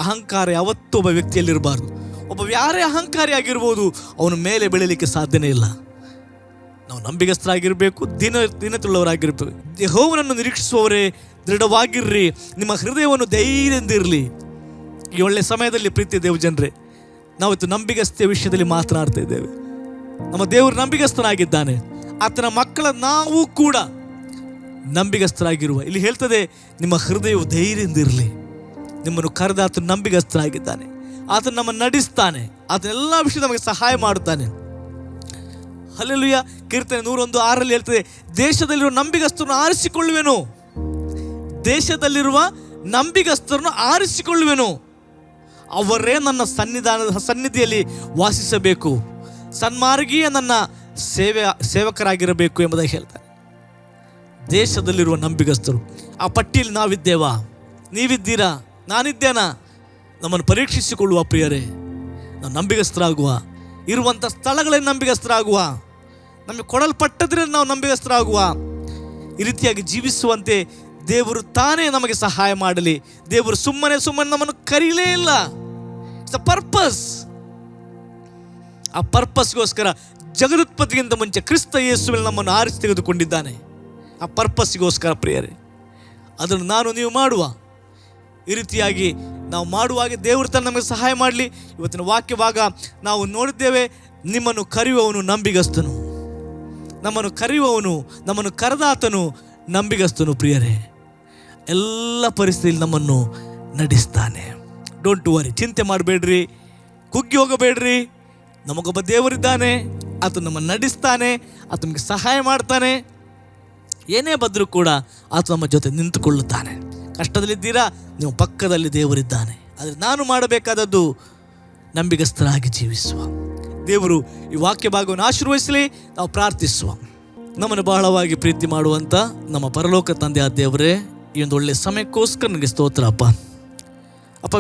ಅಹಂಕಾರ ಯಾವತ್ತೂ ಒಬ್ಬ ವ್ಯಕ್ತಿಯಲ್ಲಿರಬಾರ್ದು. ಒಬ್ಬ ಯಾರೇ ಅಹಂಕಾರಿ ಆಗಿರ್ಬೋದು, ಅವನ ಮೇಲೆ ಬೆಳೀಲಿಕ್ಕೆ ಸಾಧ್ಯನೇ ಇಲ್ಲ. ನಾವು ನಂಬಿಗಸ್ತರಾಗಿರಬೇಕು, ದಿನತುಳ್ಳವರಾಗಿರ್ಬೇಕು. ಯೆಹೋವನನ್ನು ನಿರೀಕ್ಷಿಸುವವರೇ ದೃಢವಾಗಿರ್ರಿ, ನಿಮ್ಮ ಹೃದಯವನ್ನು ಧೈರ್ಯದಿಂದಿರಲಿ. ಈ ಒಳ್ಳೆಯ ಸಮಯದಲ್ಲಿ ಪ್ರೀತಿ ದೇವಜನರೇ, ನಾವಿತ್ತು ನಂಬಿಗಸ್ತೆಯ ವಿಷಯದಲ್ಲಿ ಮಾತನಾಡ್ತಾ ಇದ್ದೇವೆ. ನಮ್ಮ ದೇವರು ನಂಬಿಗಸ್ತನಾಗಿದ್ದಾನೆ. ಆತನ ಮಕ್ಕಳ ನಾವು ಕೂಡ ನಂಬಿಗಸ್ತರಾಗಿರುವ. ಇಲ್ಲಿ ಹೇಳ್ತದೆ, ನಿಮ್ಮ ಹೃದಯವು ಧೈರ್ಯದಿಂದಿರಲಿ. ನಿಮ್ಮನ್ನು ಕರೆದ ಆತನು ನಂಬಿಗಸ್ತನಾಗಿದ್ದಾನೆ. ಆತನು ನಮ್ಮನ್ನು ನಡೆಸ್ತಾನೆ. ಆತನ ಎಲ್ಲ ವಿಷಯ ನಮಗೆ ಸಹಾಯ ಮಾಡುತ್ತಾನೆ. ಹಲ್ಲೆಲೂಯಾ. ಕೀರ್ತನೆ 101:6 ಹೇಳ್ತದೆ, ದೇಶದಲ್ಲಿರುವ ನಂಬಿಗಸ್ತರನ್ನು ಆರಿಸಿಕೊಳ್ಳುವೆನು. ದೇಶದಲ್ಲಿರುವ ನಂಬಿಗಸ್ತರನ್ನು ಆರಿಸಿಕೊಳ್ಳುವೆನು. ಅವರೇ ನನ್ನ ಸನ್ನಿಧಿಯಲ್ಲಿ ವಾಸಿಸಬೇಕು. ಸನ್ಮಾರ್ಗೀಯ ನನ್ನ ಸೇವಕರಾಗಿರಬೇಕು ಎಂಬುದಾಗಿ ಹೇಳ್ತಾರೆ. ದೇಶದಲ್ಲಿರುವ ನಂಬಿಗಸ್ತರು, ಆ ಪಟ್ಟಿಯಲ್ಲಿ ನಾವಿದ್ದೇವಾ? ನೀವಿದ್ದೀರಾ? ನಾನಿದ್ದೇನಾ? ನಮ್ಮನ್ನು ಪರೀಕ್ಷಿಸಿಕೊಳ್ಳುವ ಪ್ರಿಯರೇ. ನಾವು ನಂಬಿಗಸ್ತರಾಗುವ. ಇರುವಂಥ ಸ್ಥಳಗಳಲ್ಲಿ ನಂಬಿಗಸ್ತರಾಗುವ. ನಮಗೆ ಕೊಡಲ್ಪಟ್ಟದ್ರಲ್ಲಿ ನಾವು ನಂಬಿಗಸ್ತರಾಗುವ. ಈ ರೀತಿಯಾಗಿ ಜೀವಿಸುವಂತೆ ದೇವರು ತಾನೇ ನಮಗೆ ಸಹಾಯ ಮಾಡಲಿ. ದೇವರು ಸುಮ್ಮನೆ ನಮ್ಮನ್ನು ಕರೀಲೇ ಇಲ್ಲ. It's a purpose. ಆ ಪರ್ಪಸ್ಗೋಸ್ಕರ ಜಗದುತ್ಪತ್ತಿಗಿಂತ ಮುಂಚೆ ಕ್ರಿಸ್ತ ಯೇಸುವಿನಲ್ಲಿ ನಮ್ಮನ್ನು ಆರಿಸಿ ತೆಗೆದುಕೊಂಡಿದ್ದಾನೆ. ಆ ಪರ್ಪಸ್ಸಿಗೋಸ್ಕರ ಪ್ರಿಯರೇ, ಅದನ್ನು ನಾನು ನೀವು ಮಾಡುವ. ಈ ರೀತಿಯಾಗಿ ನಾವು ಮಾಡುವಾಗೆ ದೇವರು ತಾನು ನಮಗೆ ಸಹಾಯ ಮಾಡಲಿ. ಇವತ್ತಿನ ವಾಕ್ಯ ಭಾಗ ನಾವು ನೋಡಿದ್ದೇವೆ. ನಿಮ್ಮನ್ನು ಕರೆಯುವವನು ನಂಬಿಗಸ್ತನು. ನಮ್ಮನ್ನು ಕರೆಯುವವನು, ನಮ್ಮನ್ನು ಕರೆದಾತನು ನಂಬಿಗಸ್ತನು. ಪ್ರಿಯರೇ, ಎಲ್ಲ ಪರಿಸ್ಥಿತಿಯಲ್ಲಿ ನಮ್ಮನ್ನು ನಡೆಸ್ತಾನೆ. ಡೋಂಟ್ ವರಿ, ಚಿಂತೆ ಮಾಡಬೇಡ್ರಿ, ಕುಗ್ಗಿ ಹೋಗಬೇಡ್ರಿ. ನಮಗೊಬ್ಬ ದೇವರಿದ್ದಾನೆ. ಆತನು ನಮ್ಮನ್ನು ನಡೆಸ್ತಾನೆ. ಆತ ನಮಗೆ ಸಹಾಯ ಮಾಡ್ತಾನೆ. ಏನೇ ಬಂದರೂ ಕೂಡ ಆತ ನಮ್ಮ ಜೊತೆ ನಿಂತುಕೊಳ್ಳುತ್ತಾನೆ. ಕಷ್ಟದಲ್ಲಿದ್ದೀರಾ? ನೀವು ಪಕ್ಕದಲ್ಲಿ ದೇವರಿದ್ದಾನೆ. ಆದರೆ ನಾನು ಮಾಡಬೇಕಾದದ್ದು ನಂಬಿಗಸ್ತರಾಗಿ ಜೀವಿಸುವ. ದೇವರು ಈ ವಾಕ್ಯ ಭಾಗವನ್ನು ಆಶೀರ್ವದಿಸಲಿ. ನಾವು ಪ್ರಾರ್ಥಿಸುವ. ನಮ್ಮನ್ನು ಬಹಳವಾಗಿ ಪ್ರೀತಿ ಮಾಡುವಂಥ ನಮ್ಮ ಪರಲೋಕ ತಂದೆಯ ದೇವರೇ, ಈ ಒಂದು ಒಳ್ಳೆಯ ಸಮಯಕ್ಕೋಸ್ಕರ ನನಗೆ ಸ್ತೋತ್ರ ಅಪ್ಪ.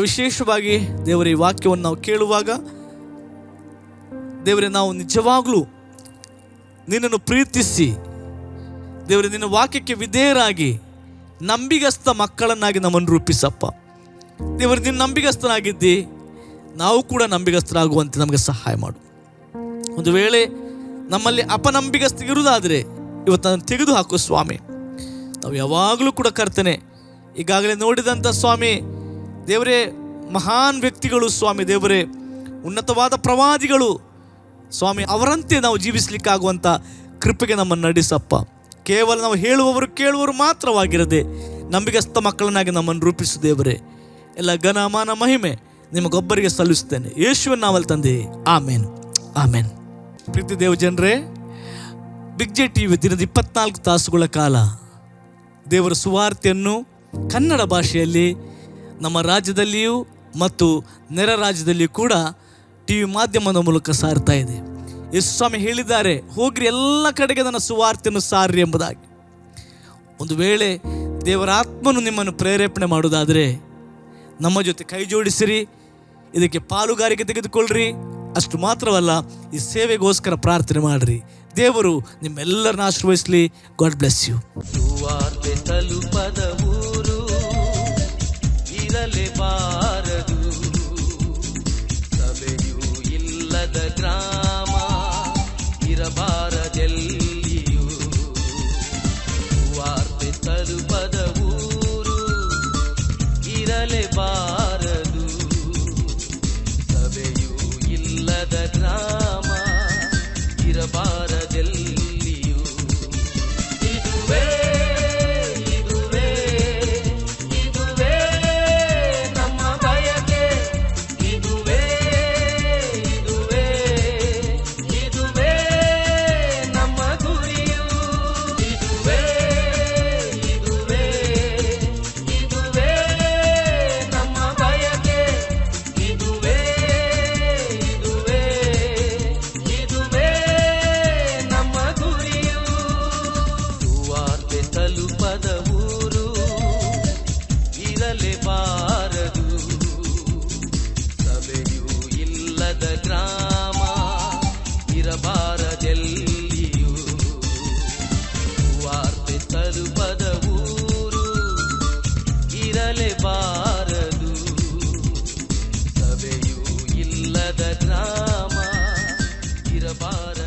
ವಿಶೇಷವಾಗಿ ದೇವರ ಈ ವಾಕ್ಯವನ್ನು ನಾವು ಕೇಳುವಾಗ ದೇವರೇ, ನಾವು ನಿಜವಾಗ್ಲೂ ನಿನ್ನನ್ನು ಪ್ರೀತಿಸಿ ದೇವರೇ, ನಿನ್ನ ವಾಕ್ಯಕ್ಕೆ ವಿಧೇಯರಾಗಿ ನಂಬಿಗಸ್ತ ಮಕ್ಕಳನ್ನಾಗಿ ನಮ್ಮನ್ನು ರೂಪಿಸಪ್ಪ. ದೇವರು, ನಿನ್ನ ನಂಬಿಗಸ್ತನಾಗಿದ್ದಿ, ನಾವು ಕೂಡ ನಂಬಿಗಸ್ತರಾಗುವಂತೆ ನಮಗೆ ಸಹಾಯ ಮಾಡು. ಒಂದು ವೇಳೆ ನಮ್ಮಲ್ಲಿ ಅಪನಂಬಿಗಸ್ತ ಇರುವುದಾದರೆ ಇವತ್ತು ಅದನ್ನು ತೆಗೆದು ಹಾಕು ಸ್ವಾಮಿ. ನಾವು ಯಾವಾಗಲೂ ಕೂಡ ಕರ್ತನೆ, ಈಗಾಗಲೇ ನೋಡಿದಂಥ ಸ್ವಾಮಿ ದೇವರೇ, ಮಹಾನ್ ವ್ಯಕ್ತಿಗಳು ಸ್ವಾಮಿ ದೇವರೇ, ಉನ್ನತವಾದ ಪ್ರವಾದಿಗಳು ಸ್ವಾಮಿ, ಅವರಂತೆ ನಾವು ಜೀವಿಸಲಿಕ್ಕಾಗುವಂಥ ಕೃಪೆಗೆ ನಮ್ಮನ್ನು ನಡೆಸಪ್ಪ. ಕೇವಲ ನಾವು ಹೇಳುವವರು ಕೇಳುವವರು ಮಾತ್ರವಾಗಿರದೆ ನಂಬಿಗಸ್ತ ಮಕ್ಕಳನ್ನಾಗಿ ನಮ್ಮನ್ನು ರೂಪಿಸು ದೇವರೇ. ಎಲ್ಲ ಘನ ಮಾನ ಮಹಿಮೆ ನಿಮಗೊಬ್ಬರಿಗೆ ಸಲ್ಲಿಸುತ್ತೇನೆ, ಯೇಸುವಿನ ನಾಮದಲ್ಲಿ ತಂದೆ, ಆಮೇನ್, ಆಮೇನ್. ಪ್ರೀತಿ ದೇವ ಜನರೇ, ಬಿಗ್ ಜೆ ಟಿವಿ ದಿನದ 24 ತಾಸುಗಳ ಕಾಲ ದೇವರ ಸುವಾರ್ತೆಯನ್ನು ಕನ್ನಡ ಭಾಷೆಯಲ್ಲಿ ನಮ್ಮ ರಾಜ್ಯದಲ್ಲಿಯೂ ಮತ್ತು ನೆರ ರಾಜ್ಯದಲ್ಲಿಯೂ ಕೂಡ ಟಿವಿ ಮಾಧ್ಯಮದ ಮೂಲಕ ಸಾರ್ತಾ ಇದೆ. ಯೇಸು ಸ್ವಾಮಿ ಹೇಳಿದ್ದಾರೆ, ಹೋಗ್ರಿ ಎಲ್ಲ ಕಡೆಗೆ ನನ್ನ ಸುವಾರ್ತೆಯನ್ನು ಸಾರ್ರಿ ಎಂಬುದಾಗಿ. ಒಂದು ವೇಳೆ ದೇವರ ಆತ್ಮನು ನಿಮ್ಮನ್ನು ಪ್ರೇರೇಪಣೆ ಮಾಡುವುದಾದರೆ ನಮ್ಮ ಜೊತೆ ಕೈ ಜೋಡಿಸಿರಿ, ಇದಕ್ಕೆ ಪಾಲುಗಾರಿಕೆ ತೆಗೆದುಕೊಳ್ಳ್ರಿ. ಅಷ್ಟು ಮಾತ್ರವಲ್ಲ, ಈ ಸೇವೆಗೋಸ್ಕರ ಪ್ರಾರ್ಥನೆ ಮಾಡಿರಿ. ದೇವರು ನಿಮ್ಮೆಲ್ಲರನ್ನ ಆಶೀರ್ವದಿಸಲಿ. God bless you. ಸುವಾರ್ತೆ ತಲುಪದ ಊರು ಇರಲೇಬಾರದು, ಸಭೆಯೂ ಇಲ್ಲದ ಗ್ರಾಮ ಇರಬಾರದೆಲ್ಲಿಯೂ. ಸುವಾರ್ತೆ ತಲುಪದ ಊರು ಇರಲೇಬಾರದು, ಸಭೆಯೂ ಇಲ್ಲದ ಗ್ರಾಮ ಇರಬಾರದೆಲ್ಲಿಯೂ. ಇದುವೇ ಇಲ್ಲದ ಗ್ರಾಮ ಇರಬಾರದೆಲ್ಲಿಯೂ, ವಾರ್ತೆ ತಲುಪದ ಊರು ಇರಲೇಬಾರದು, ಸಭೆಯೂ ಇಲ್ಲದ ಗ್ರಾಮ ಇರಬಾರದು.